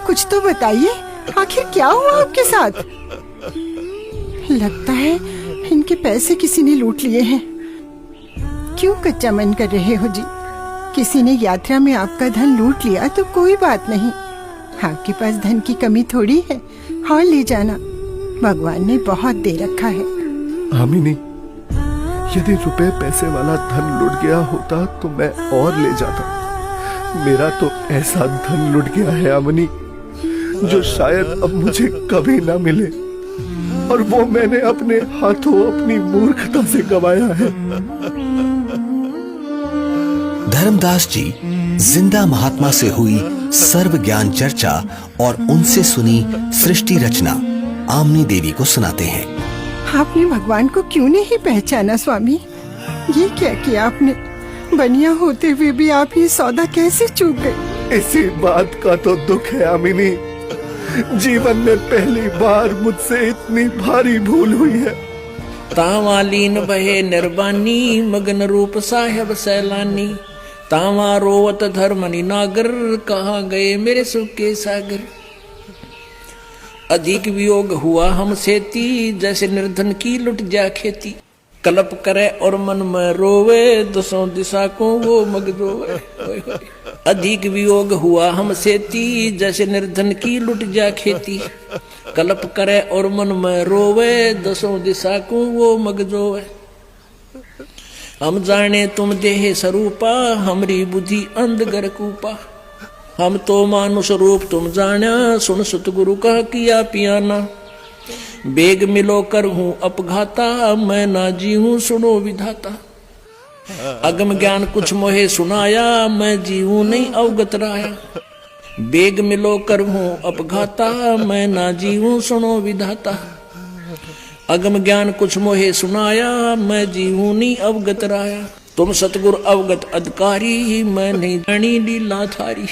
कुछ तो बताइए, आखिर क्या हुआ आपके साथ? लगता है इनके पैसे किसी ने लूट लिए हैं। क्यों कच्चा मन कर रहे हो जी? किसी ने यात्रा में आपका धन लूट लिया तो कोई बात नहीं, आपके पास धन की कमी थोड़ी है, और ले जाना, भगवान ने बहुत दे रखा है। आमिनी, यदि रुपए पैसे वाला धन लुट गया होता तो मैं और ले जाता। मेरा तो ऐसा धन लुट गया है आमिनी, जो शायद अब मुझे कभी ना मिले, और वो मैंने अपने हाथों अपनी मूर्खता से गंवाया है। धर्मदास जी जिंदा महात्मा से हुई सर्व ज्ञान चर्चा और उनसे सुनी सृष्टि रचना आमनी देवी को सुनाते हैं। आपने भगवान को क्यों नहीं पहचाना स्वामी? ये क्या किया आपने? बनिया होते हुए भी आप ये सौदा कैसे चूक गए? इसी बात का तो दुख है आमिनी, जीवन में पहली बार मुझसे इतनी भारी भूल हुई है। तावालीन बहे निर्बानी, मगन रूप साहेब सैलानी, तावा रोवत धर्मनि नागर, कहाँ गए मेरे सुख के सागर। अधिक वियोग हुआ हमसे ती, जैसे निर्धन की लुट जा खेती। कल्प करे और मन में रोवे, दसों दिशा को वो मग रोवे। अधिक वियोग हुआ हमसे ती, जैसे निर्धन की लुट जा खेती। कल्प करे और मन में रोवे, दसों दिशा को वो मग रोवे। हम जाने तुम देह स्वरूपा, हमरी बुद्धि अंधगर कूपा। हम तो मानुष रूप तुम जाना, सुन सतगुरु का किया पियाना। बेग मिलो कर हूँ अपघाता, मैं ना जी हूँ सुनो विधाता। अगम ज्ञान कुछ मोहे सुनाया, मैं जी हूँ नहीं अवगत राया। बेग मिलो कर हूँ अपघाता, मैं ना जी हूँ सुनो विधाता। अगम ज्ञान कुछ मोहे सुनाया, मैं जी हूँ नहीं अवगत राया। तुम सतगुर अवगत अधिकारी, मैं नहीं जानी लीला थारी।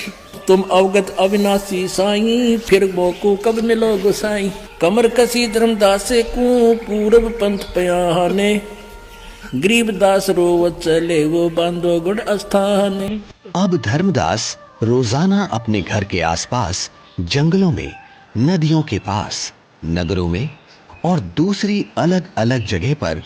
तुम अवगत अविनाशी साई, फिर बोको कब मिलो गोसाई। कमर कसी धर्मदास को पूरब पंथ पयाने, गरीबदास रोवत चले वो बांधो गुड़ अस्थाने। अब धर्मदास रोजाना अपने घर के आसपास, जंगलों में, नदियों के पास, नगरों में और दूसरी अलग अलग जगह पर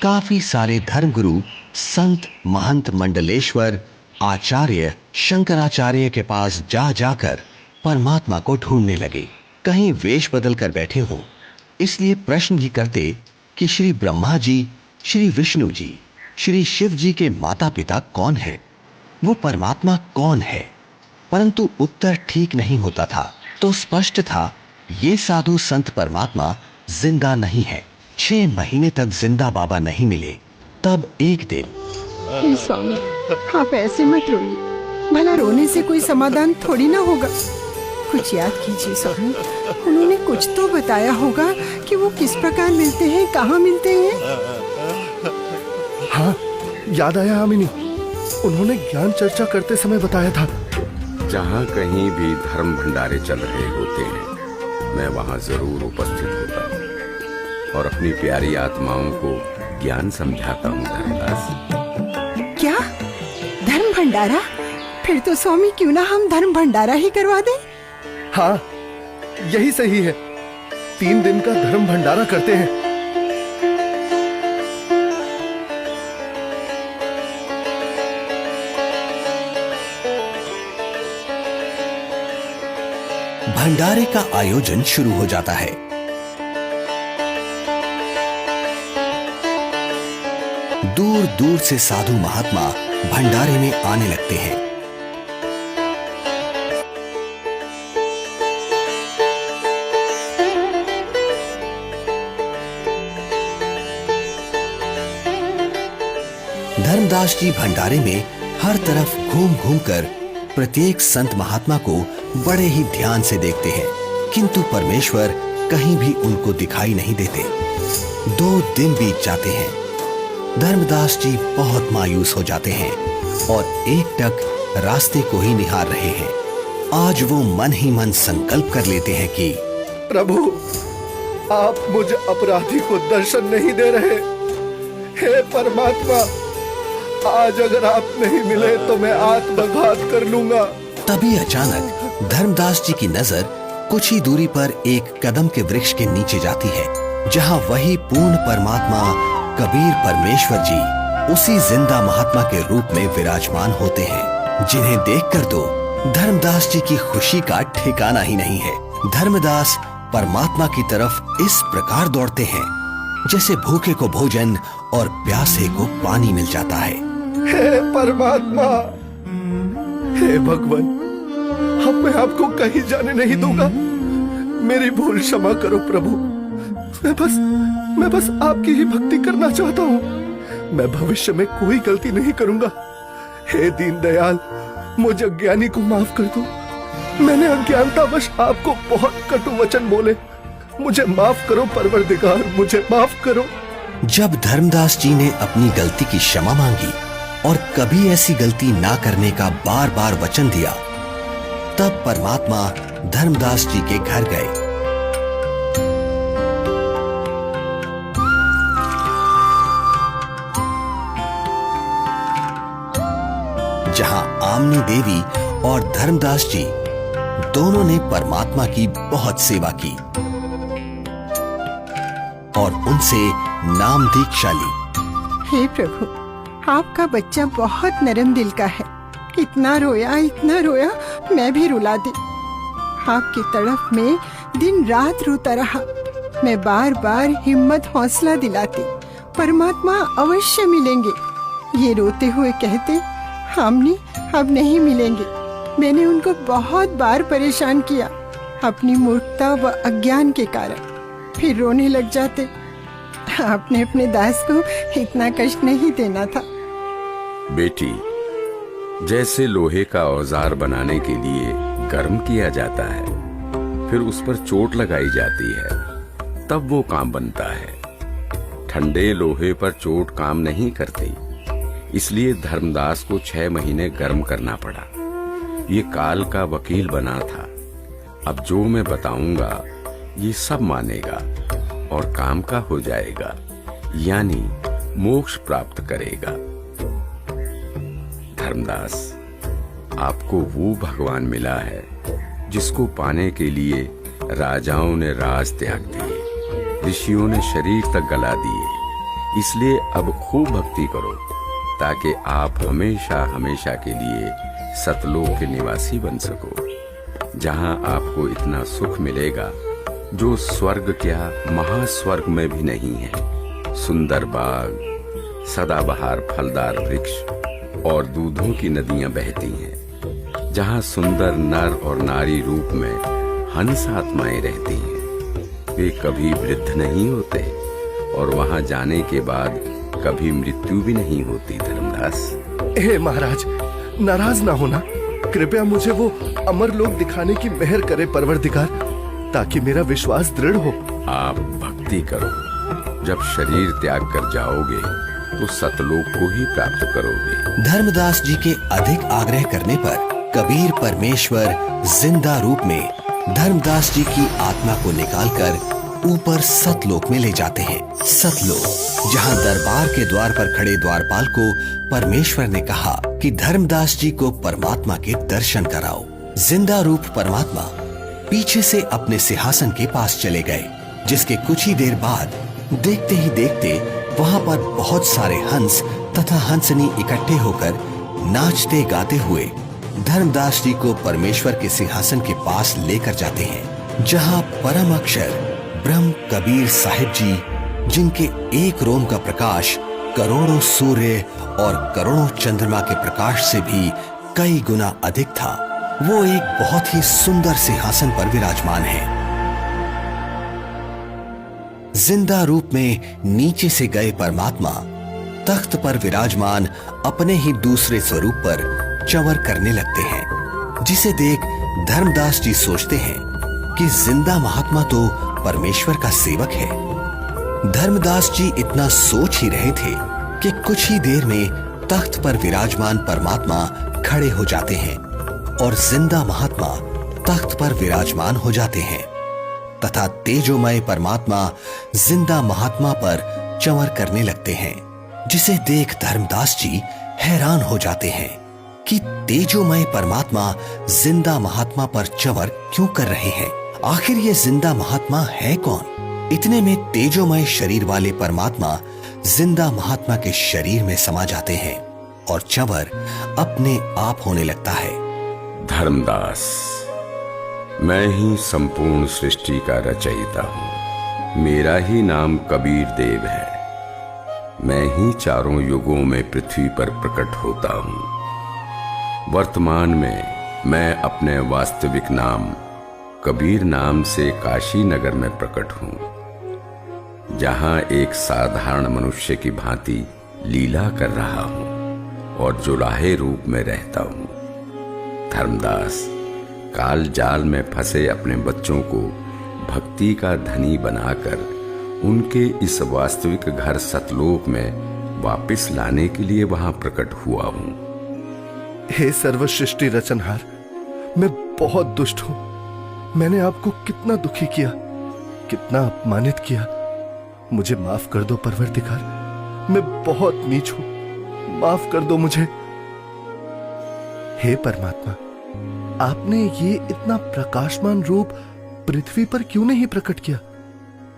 काफी सारे धर्मगुरु, संत, महंत, मंडलेश्वर, आचार्य, शंकराचार्य के पास जा जाकर परमात्मा को ढूंढने लगे। कहीं वेश बदल कर बैठे हों, इसलिए प्रश्न भी करते कि श्री ब्रह्मा जी, श्री विष्णु जी, श्री शिव जी के माता पिता कौन है, वो परमात्मा कौन है। परंतु उत्तर ठीक नहीं होता था। तो स्पष्ट था ये साधु संत परमात्मा जिंदा नहीं है। 6 महीने तक जिंदा बाबा नहीं मिले। तब एक दिन, हे स्वामी, आप ऐसे मत रोइए, भला रोने से कोई समाधान थोड़ी ना होगा। कुछ याद कीजिए स्वामी, उन्होंने कुछ तो बताया होगा कि वो किस प्रकार मिलते हैं, कहाँ मिलते हैं। हाँ, याद आया आमिनी, उन्होंने ज्ञान चर्चा करते समय बताया था। जहाँ कहीं भी धर्म भंडारे चल रहे होते हैं, मैं वहाँ जरूर उपस्थित होता हूँ और अपनी प्यारी आत्माओं को ज्ञान समझाता हूँ। धर्मदास, क्या धर्म भंडारा? फिर तो स्वामी क्यों ना हम धर्म भंडारा ही करवा दें। हाँ, यही सही है। 3 दिन का धर्म भंडारा करते हैं। भंडारे का आयोजन शुरू हो जाता है। दूर दूर से साधु महात्मा भंडारे में आने लगते हैं। धर्मदास जी भंडारे में हर तरफ घूम घूम कर प्रत्येक संत महात्मा को बड़े ही ध्यान से देखते हैं, किंतु परमेश्वर कहीं भी उनको दिखाई नहीं देते। 2 दिन बीत जाते हैं। धर्मदास जी बहुत मायूस हो जाते हैं और एकटक रास्ते को ही निहार रहे हैं। आज वो मन ही मन संकल्प कर लेते हैं कि प्रभु, आप मुझे अपराधी को दर्शन नहीं दे रहे। हे परमात्मा, आज अगर आप नहीं मिले तो मैं आत्मघात कर लूंगा। तभी अचानक धर्मदास जी की नजर कुछ ही दूरी पर एक कदम के वृक्ष के नीचे जाती है, जहां वही पूर्ण परमात्मा कबीर परमेश्वर जी उसी जिंदा महात्मा के रूप में विराजमान होते हैं, जिन्हें देखकर तो धर्मदास जी की खुशी का ठिकाना ही नहीं है। धर्मदास परमात्मा की तरफ इस प्रकार दौड़ते हैं जैसे भूखे को भोजन और प्यासे को पानी मिल जाता है। हे परमात्मा, हे भगवान, अब मैं आपको कहीं जाने नहीं दूंगा। मेरी भूल क्षमा करो प्रभु। मैं बस आपकी ही भक्ति करना चाहता हूँ। मैं भविष्य में कोई गलती नहीं करूंगा। हे दीनदयाल, मुझे अज्ञानी को माफ कर दो। मैंने अज्ञानतावश आपको बहुत कटु वचन बोले। मुझे माफ करो परवरदिगार, मुझे माफ करो। जब धर्मदास जी ने अपनी गलती की क्षमा मांगी और कभी ऐसी गलती ना करने का बार बार वचन दिया, तब परमात्मा धर्मदास जी के घर गए। जहां आमनी देवी और धर्मदास जी दोनों ने परमात्मा की बहुत सेवा की और उनसे नाम दीक्षा ली। हे प्रभु, आपका बच्चा बहुत नरम दिल का है। इतना रोया, मैं भी रुला दी। आपकी तड़फ में दिन रात रोता रहा। मैं बार बार हिम्मत हौसला दिलाती, परमात्मा अवश्य मिलेंगे। ये रोते हुए कहते, हमने अब नहीं मिलेंगे। मैंने उनको बहुत बार परेशान किया अपनी मूर्खता व अज्ञान के कारण। फिर रोने लग जाते। आपने अपने दास को इतना कष्ट नहीं देना था। बेटी, जैसे लोहे का औजार बनाने के लिए गर्म किया जाता है, फिर उस पर चोट लगाई जाती है, तब वो काम बनता है। ठंडे लोहे पर चोट काम नहीं करती, इसलिए धर्मदास को 6 महीने गर्म करना पड़ा। ये काल का वकील बना था। अब जो मैं बताऊंगा ये सब मानेगा और काम का हो जाएगा, यानी मोक्ष प्राप्त करेगा। धर्मदास, आपको वो भगवान मिला है जिसको पाने के लिए राजाओं ने राज त्याग दिए, ऋषियों ने शरीर तक गला दिए। इसलिए अब खूब भक्ति करो ताकि आप हमेशा हमेशा के लिए सतलोक के निवासी बन सको, जहां आपको इतना सुख मिलेगा जो स्वर्ग क्या महास्वर्ग में भी नहीं है। सुंदर बाग, सदाबहार फलदार वृक्ष और दूधों की नदियां बहती हैं, जहां सुंदर नर और नारी रूप में हंस आत्माएं रहती हैं। वे कभी वृद्ध नहीं होते और वहां जाने के बाद कभी मृत्यु भी नहीं होती। धर्मदास, हे महाराज, नाराज ना होना। कृपया मुझे वो अमर लोक दिखाने की मेहर करे परवरदिगार, ताकि मेरा विश्वास दृढ़ हो। आप भक्ति करो। जब शरीर त्याग कर जाओगे तो सतलोक को ही प्राप्त करोगे। धर्मदास जी के अधिक आग्रह करने पर कबीर परमेश्वर जिंदा रूप में धर्मदास जी की आत्मा को निकालकर ऊपर सतलोक में ले जाते हैं। सतलोक, जहां दरबार के द्वार पर खड़े द्वारपाल को परमेश्वर ने कहा कि धर्मदास जी को परमात्मा के दर्शन कराओ। जिंदा रूप परमात्मा पीछे से अपने सिंहासन के पास चले गए, जिसके कुछ ही देर बाद देखते ही देखते वहां पर बहुत सारे हंस तथा हंसनी इकट्ठे होकर नाचते गाते हुए धर्मदास जी को परमेश्वर के सिंहासन के पास लेकर जाते हैं, जहां परम अक्षर ब्रह्म कबीर साहिब जी, जिनके एक रोम का प्रकाश करोड़ों सूर्य और करोड़ों चंद्रमा के प्रकाश से भी कई गुना अधिक था, वो एक बहुत ही सुंदर सिंहासन पर विराजमान है। जिंदा रूप में नीचे से गए परमात्मा तख्त पर विराजमान अपने ही दूसरे स्वरूप पर चंवर करने लगते हैं, जिसे देख धर्मदास जी सोचते हैं कि जिंदा महात्मा तो परमेश्वर का सेवक है। धर्मदास जी इतना सोच ही रहे थे कि कुछ ही देर में तख्त पर विराजमान परमात्मा खड़े हो जाते हैं और जिंदा महात्मा तख्त पर विराजमान हो जाते हैं तथा तेजोमय परमात्मा जिंदा महात्मा पर चंवर करने लगते हैं, जिसे देख धर्मदास जी हैरान हो जाते हैं कि तेजोमय परमात्मा जिंदा महात्मा पर चंवर क्यों कर रहे हैं। आखिर ये जिंदा महात्मा है कौन? इतने में तेजोमय शरीर वाले परमात्मा जिंदा महात्मा के शरीर में समा जाते हैं और चंवर अपने आप होने लगता है। धर्मदास, मैं ही संपूर्ण सृष्टि का रचयिता हूं। मेरा ही नाम कबीर देव है। मैं ही चारों युगों में पृथ्वी पर प्रकट होता हूं। वर्तमान में मैं अपने वास्तविक नाम कबीर नाम से काशी नगर में प्रकट हूं, जहां एक साधारण मनुष्य की भांति लीला कर रहा हूं और जुलाहे रूप में रहता हूं। धर्मदास, काल जाल में फंसे अपने बच्चों को भक्ति का धनी बनाकर उनके इस वास्तविक घर सतलोक में वापस लाने के लिए वहां प्रकट हुआ हूं। हे सर्वसृष्टि रचनहार, मैं बहुत दुष्ट हूं। मैंने आपको कितना दुखी किया, कितना अपमानित किया। मुझे माफ कर दो परवरदिगार, मैं बहुत नीच हूं, माफ कर दो मुझे। हे परमात्मा, आपने ये इतना प्रकाशमान रूप पृथ्वी पर क्यों नहीं प्रकट किया?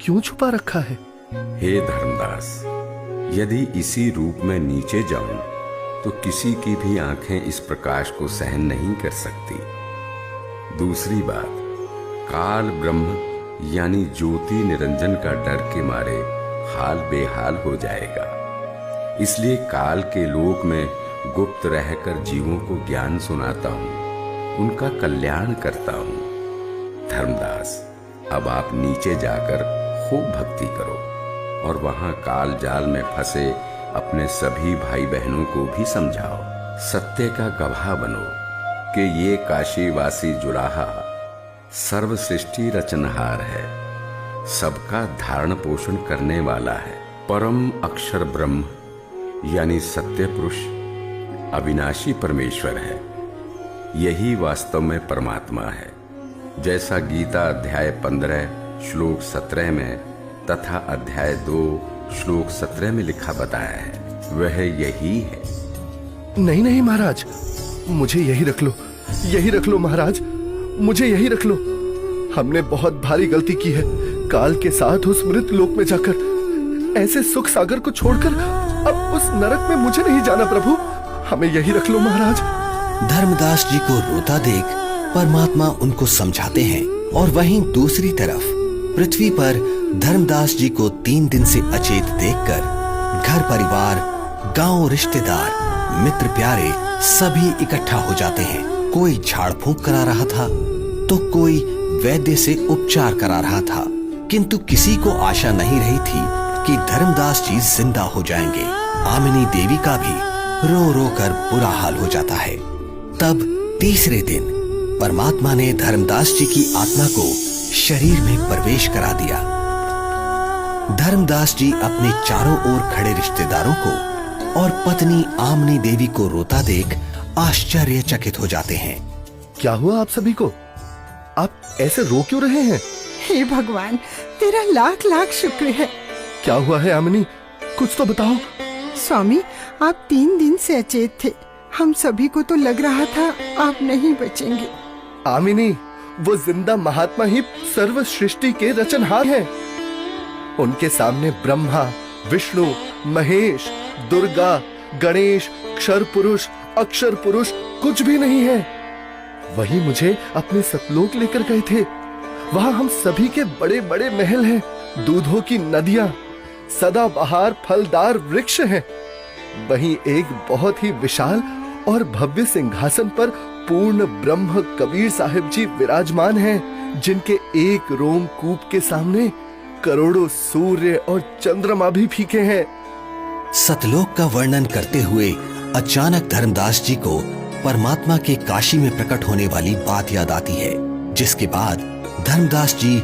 क्यों छुपा रखा है? हे धर्मदास, यदि इसी रूप में नीचे जाऊं तो किसी की भी आंखें इस प्रकाश को सहन नहीं कर सकती। दूसरी बात, काल ब्रह्म यानी ज्योति निरंजन का डर के मारे हाल बेहाल हो जाएगा। इसलिए काल के लोक में गुप्त रहकर जीवों को ज्ञान सुनाता हूं, उनका कल्याण करता हूं। धर्मदास, अब आप नीचे जाकर खूब भक्ति करो और वहां काल जाल में फंसे अपने सभी भाई बहनों को भी समझाओ। सत्य का गवाह बनो कि ये काशीवासी जुलाहा सर्व सृष्टि रचनहार है, सबका धारण पोषण करने वाला है। परम अक्षर ब्रह्म यानी सत्य पुरुष अविनाशी परमेश्वर है। यही वास्तव में परमात्मा है, जैसा गीता अध्याय 15 श्लोक 17 में तथा अध्याय 2 श्लोक 17 में लिखा बताया है, वह यही है। नहीं नहीं महाराज, मुझे यही रख लो, यही रख लो महाराज, मुझे यही रख लो। हमने बहुत भारी गलती की है। काल के साथ उस मृत लोक में जाकर ऐसे सुख सागर को छोड़कर अब उस नरक में मुझे नहीं जाना प्रभु, हमें यही रख लो महाराज। धर्मदास जी को रोता देख परमात्मा उनको समझाते हैं और वहीं दूसरी तरफ पृथ्वी पर धर्मदास जी को 3 दिन से अचेत देखकर घर परिवार, गांव, रिश्तेदार, मित्र प्यारे सभी इकट्ठा हो जाते हैं। कोई झाड़ फूंक करा रहा था तो कोई वैद्य से उपचार करा रहा था, किंतु किसी को आशा नहीं रही थी कि धर्मदास जी जिंदा हो जाएंगे। आमिनी देवी का भी रो रो कर बुरा हाल हो जाता है। तब तीसरे दिन परमात्मा ने धर्मदास जी की आत्मा को शरीर में प्रवेश करा दिया। धर्मदास जी अपने चारों ओर खड़े रिश्तेदारों को और पत्नी आमनी देवी को रोता देख आश्चर्यचकित हो जाते हैं। क्या हुआ आप सभी को? आप ऐसे रो क्यों रहे हैं? हे भगवान, तेरा लाख लाख शुक्र है। क्या हुआ है आमिनी, कुछ तो बताओ। स्वामी, आप 3 दिन से अचेत थे। हम सभी को तो लग रहा था आप नहीं बचेंगे। आमिनी, वो जिंदा महात्मा ही सर्व सृष्टि के रचनहार हैं। उनके सामने ब्रह्मा, विष्णु, महेश, दुर्गा, गणेश, क्षर पुरुष, अक्षर पुरुष कुछ भी नहीं है। वही मुझे अपने सतलोक लेकर गए थे। वहां हम सभी के बड़े बड़े महल हैं, दूधों की नदियां, सदाबहार फलदार वृक्ष हैं। वहीं एक बहुत ही विशाल और भव्य सिंहासन पर पूर्ण ब्रह्म कबीर साहिब जी विराजमान हैं, जिनके एक रोमकूप के सामने करोड़ों सूर्य और चंद्रमा भी फीके हैं। सतलोक का वर्णन करते हुए अचानक धर्मदास जी को परमात्मा के काशी में प्रकट होने वाली बात याद आती है, जिसके बाद धर्मदास जी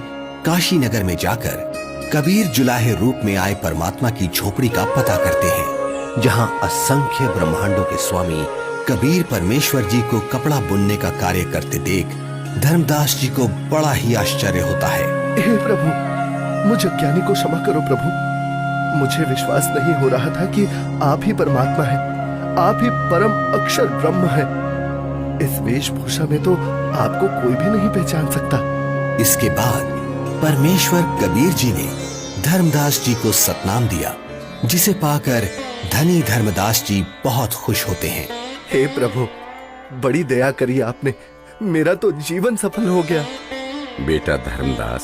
काशी नगर में जाकर कबीर जुलाहे रूप में आए परमात्मा की झोपड़ी का पता करते हैं। जहां असंख्य ब्रह्मांडों के स्वामी कबीर परमेश्वर जी को कपड़ा बुनने का कार्य करते देख धर्मदास जी को बड़ा ही आश्चर्य होता है। हे प्रभु, मुझ अज्ञानी को क्षमा करो प्रभु। मुझे विश्वास नहीं हो रहा था कि आप ही परमात्मा हैं, आप ही परम अक्षर ब्रह्म हैं। इस वेशभूषा में तो आपको कोई भी नहीं पहचान सकता। इसके बाद परमेश्वर कबीर जी ने धर्मदास जी को सतनाम दिया, जिसे पाकर धनी धर्मदास जी बहुत खुश होते हैं। हे प्रभु, बड़ी दया करी आपने, मेरा तो जीवन सफल हो गया। बेटा धर्मदास,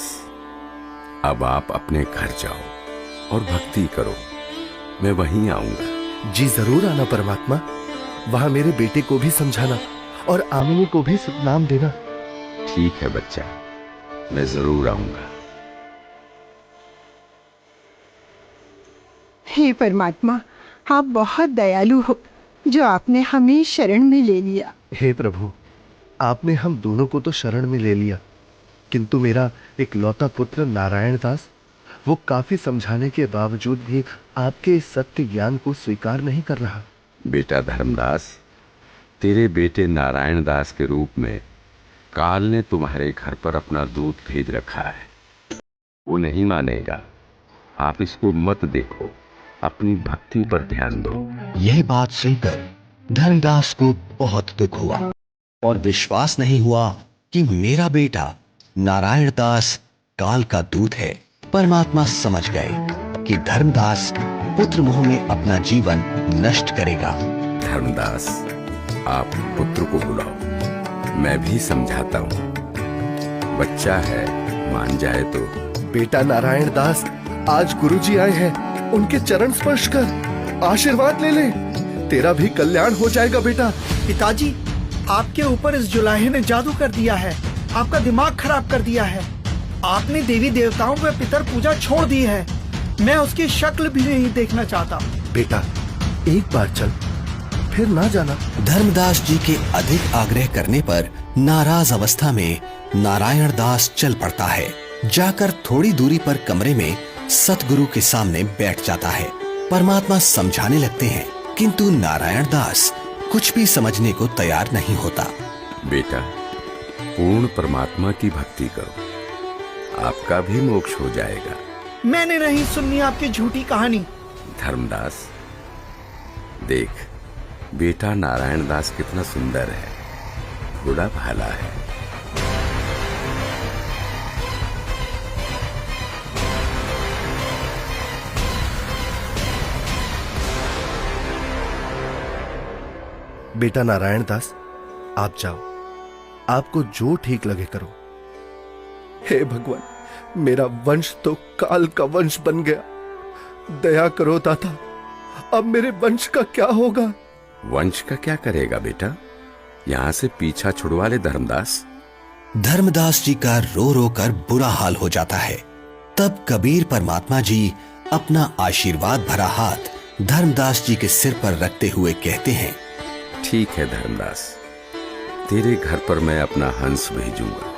अब आप अपने घर जाओ और भक्ति करो, मैं वहीं आऊंगा। जी जरूर आना परमात्मा, वहां मेरे बेटे को भी समझाना और आमिनी को भी सतनाम देना। ठीक है बच्चा, मैं जरूर आऊंगा। हे परमात्मा, आप बहुत दयालु हो जो आपने हमें शरण में ले लिया। हे प्रभु, आपने हम दोनों को तो शरण में ले लिया, किंतु मेरा इकलौता पुत्र नारायण दास, वो काफी समझाने के बावजूद भी आपके इस सत्य ज्ञान को स्वीकार नहीं कर रहा। बेटा धर्मदास, तेरे बेटे नारायण दास के रूप में काल ने तुम्हारे घर पर अपना दूत भेज रखा है। वो नहीं मानेगा, आप इसको मत देखो, अपनी भक्ति पर ध्यान दो। यह बात सुनकर धर्मदास को बहुत दुख हुआ और विश्वास नहीं हुआ कि मेरा बेटा नारायण दास काल का दूत है। परमात्मा समझ गए कि धर्मदास पुत्र मोह में अपना जीवन नष्ट करेगा। धर्मदास, आप पुत्र को बुलाओ, मैं भी समझाता हूँ। बच्चा है, मान जाए तो। बेटा नारायण दास, आज गुरुजी आए हैं, उनके चरण स्पर्श कर आशीर्वाद ले ले, तेरा भी कल्याण हो जाएगा बेटा। पिताजी, आपके ऊपर इस जुलाहे ने जादू कर दिया है, आपका दिमाग खराब कर दिया है। आपने देवी देवताओं व पितर पूजा छोड़ दी है। मैं उसकी शक्ल भी नहीं देखना चाहता। बेटा, एक बार चल, फिर ना जाना। धर्मदास जी के अधिक आग्रह करने पर नाराज अवस्था में नारायण दास चल पड़ता है। जाकर थोड़ी दूरी पर कमरे में सतगुरु के सामने बैठ जाता है। परमात्मा समझाने लगते हैं, किंतु नारायण दास कुछ भी समझने को तैयार नहीं होता। बेटा, पूर्ण परमात्मा की भक्ति करो, आपका भी मोक्ष हो जाएगा। मैंने नहीं सुननी आपकी झूठी कहानी। धर्मदास, देख, बेटा नारायण दास कितना सुंदर है, बड़ा भाला है। बेटा नारायण दास, आप जाओ, आपको जो ठीक लगे करो। हे भगवान, मेरा वंश तो काल का वंश बन गया, दया करो दाता, अब मेरे वंश का क्या होगा? वंश का क्या करेगा बेटा, यहाँ से पीछा छुड़वा ले धर्मदास। धर्मदास जी का रो रो कर बुरा हाल हो जाता है। तब कबीर परमात्मा जी अपना आशीर्वाद भरा हाथ धर्मदास जी के सिर पर रखते हुए कहते हैं, ठीक है धर्मदास, तेरे घर पर मैं अपना हंस भेजूंगा।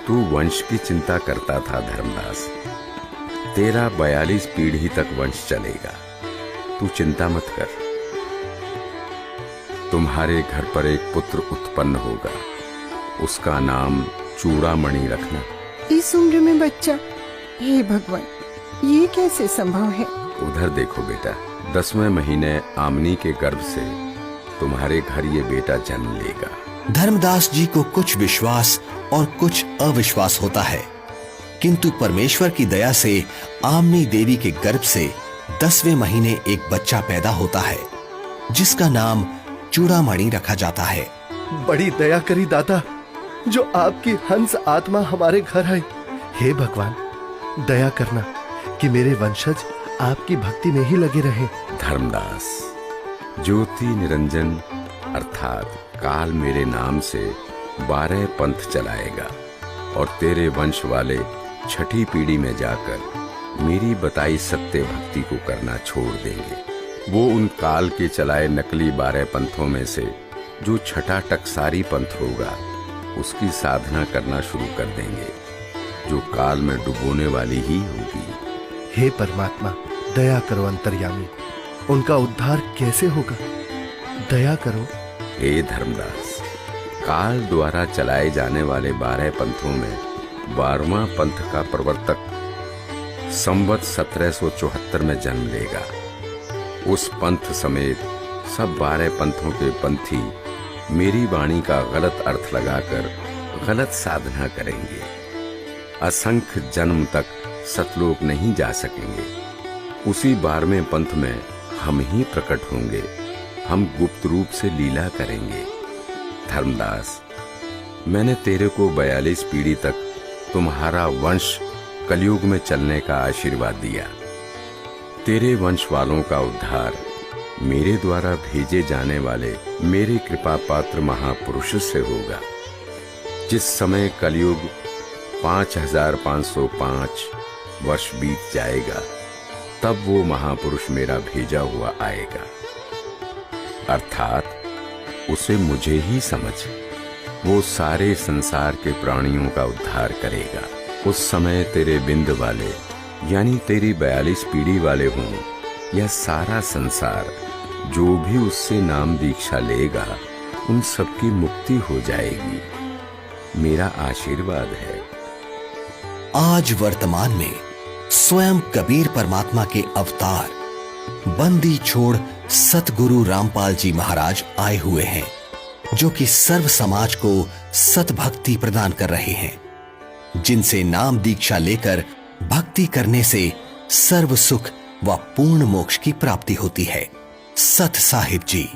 तू वंश की चिंता करता था धर्मदास, तेरा 42 पीढ़ी तक वंश चलेगा, तू चिंता मत कर। तुम्हारे घर पर एक पुत्र उत्पन्न होगा, उसका नाम चूड़ामणि रखना। इस उम्र में बच्चा? हे भगवान, ये कैसे संभव है? उधर देखो बेटा, 10वें महीने आमनी के गर्भ से तुम्हारे घर ये बेटा जन्म लेगा। धर्मदास जी को कुछ विश्वास और कुछ अविश्वास होता है, किंतु परमेश्वर की दया से आमनी देवी के गर्भ से 10वें महीने एक बच्चा पैदा होता है, जिसका नाम चूड़ामणि रखा जाता है। बड़ी दया करी दाता, जो आपकी हंस आत्मा हमारे घर आई। हे भगवान, दया करना कि मेरे वंशज आपकी भक्ति में ही लगे रहे। धर्मदास, ज्योति निरंजन अर्थात काल मेरे नाम से 12 पंथ चलाएगा और तेरे वंश वाले 6ठी पीढ़ी में जाकर मेरी बताई सत्य भक्ति को करना छोड़ देंगे। वो उन काल के चलाए नकली 12 पंथों में से जो 6ठा टकसारी पंथ होगा, उसकी साधना करना शुरू कर देंगे, जो काल में डुबोने वाली ही होगी। हे परमात्मा, दया करो अंतर्यामी, उनका उद्धार कैसे होगा? दया करो। हे धर्मदास, काल द्वारा चलाए जाने वाले 12 पंथों में 12वां पंथ का प्रवर्तक संवत 1774 में जन्म लेगा। उस पंथ समेत सब 12 पंथों के पंथी मेरी वाणी का गलत अर्थ लगाकर गलत साधना करेंगे। असंख्य जन्म तक सतलोक नहीं जा सकेंगे। उसी 12वें पंथ में हम ही प्रकट होंगे। हम गुप्त रूप से लीला करेंगे। धर्मदास, मैंने तेरे को 42 पीढ़ी तक तुम्हारा वंश कलयुग में चलने का आशीर्वाद दिया। तेरे वंश वालों का उद्धार मेरे द्वारा भेजे जाने वाले मेरे कृपा पात्र महापुरुष से होगा। जिस समय कलयुग 5505 वर्ष बीत जाएगा, तब वो महापुरुष मेरा भेजा हुआ आएगा। अर्थात उसे मुझे ही समझ, वो सारे संसार के प्राणियों का उद्धार करेगा। उस समय तेरे बिंद वाले यानी तेरी 42 पीढ़ी वाले हों या सारा संसार, जो भी उससे नाम दीक्षा लेगा उन सबकी मुक्ति हो जाएगी। मेरा आशीर्वाद है। आज वर्तमान में स्वयं कबीर परमात्मा के अवतार बंदी छोड़ सतगुरु रामपाल जी महाराज आए हुए हैं, जो कि सर्व समाज को सतभक्ति प्रदान कर रहे हैं, जिनसे नाम दीक्षा लेकर भक्ति करने से सर्व सुख व पूर्ण मोक्ष की प्राप्ति होती है। सत साहिब जी।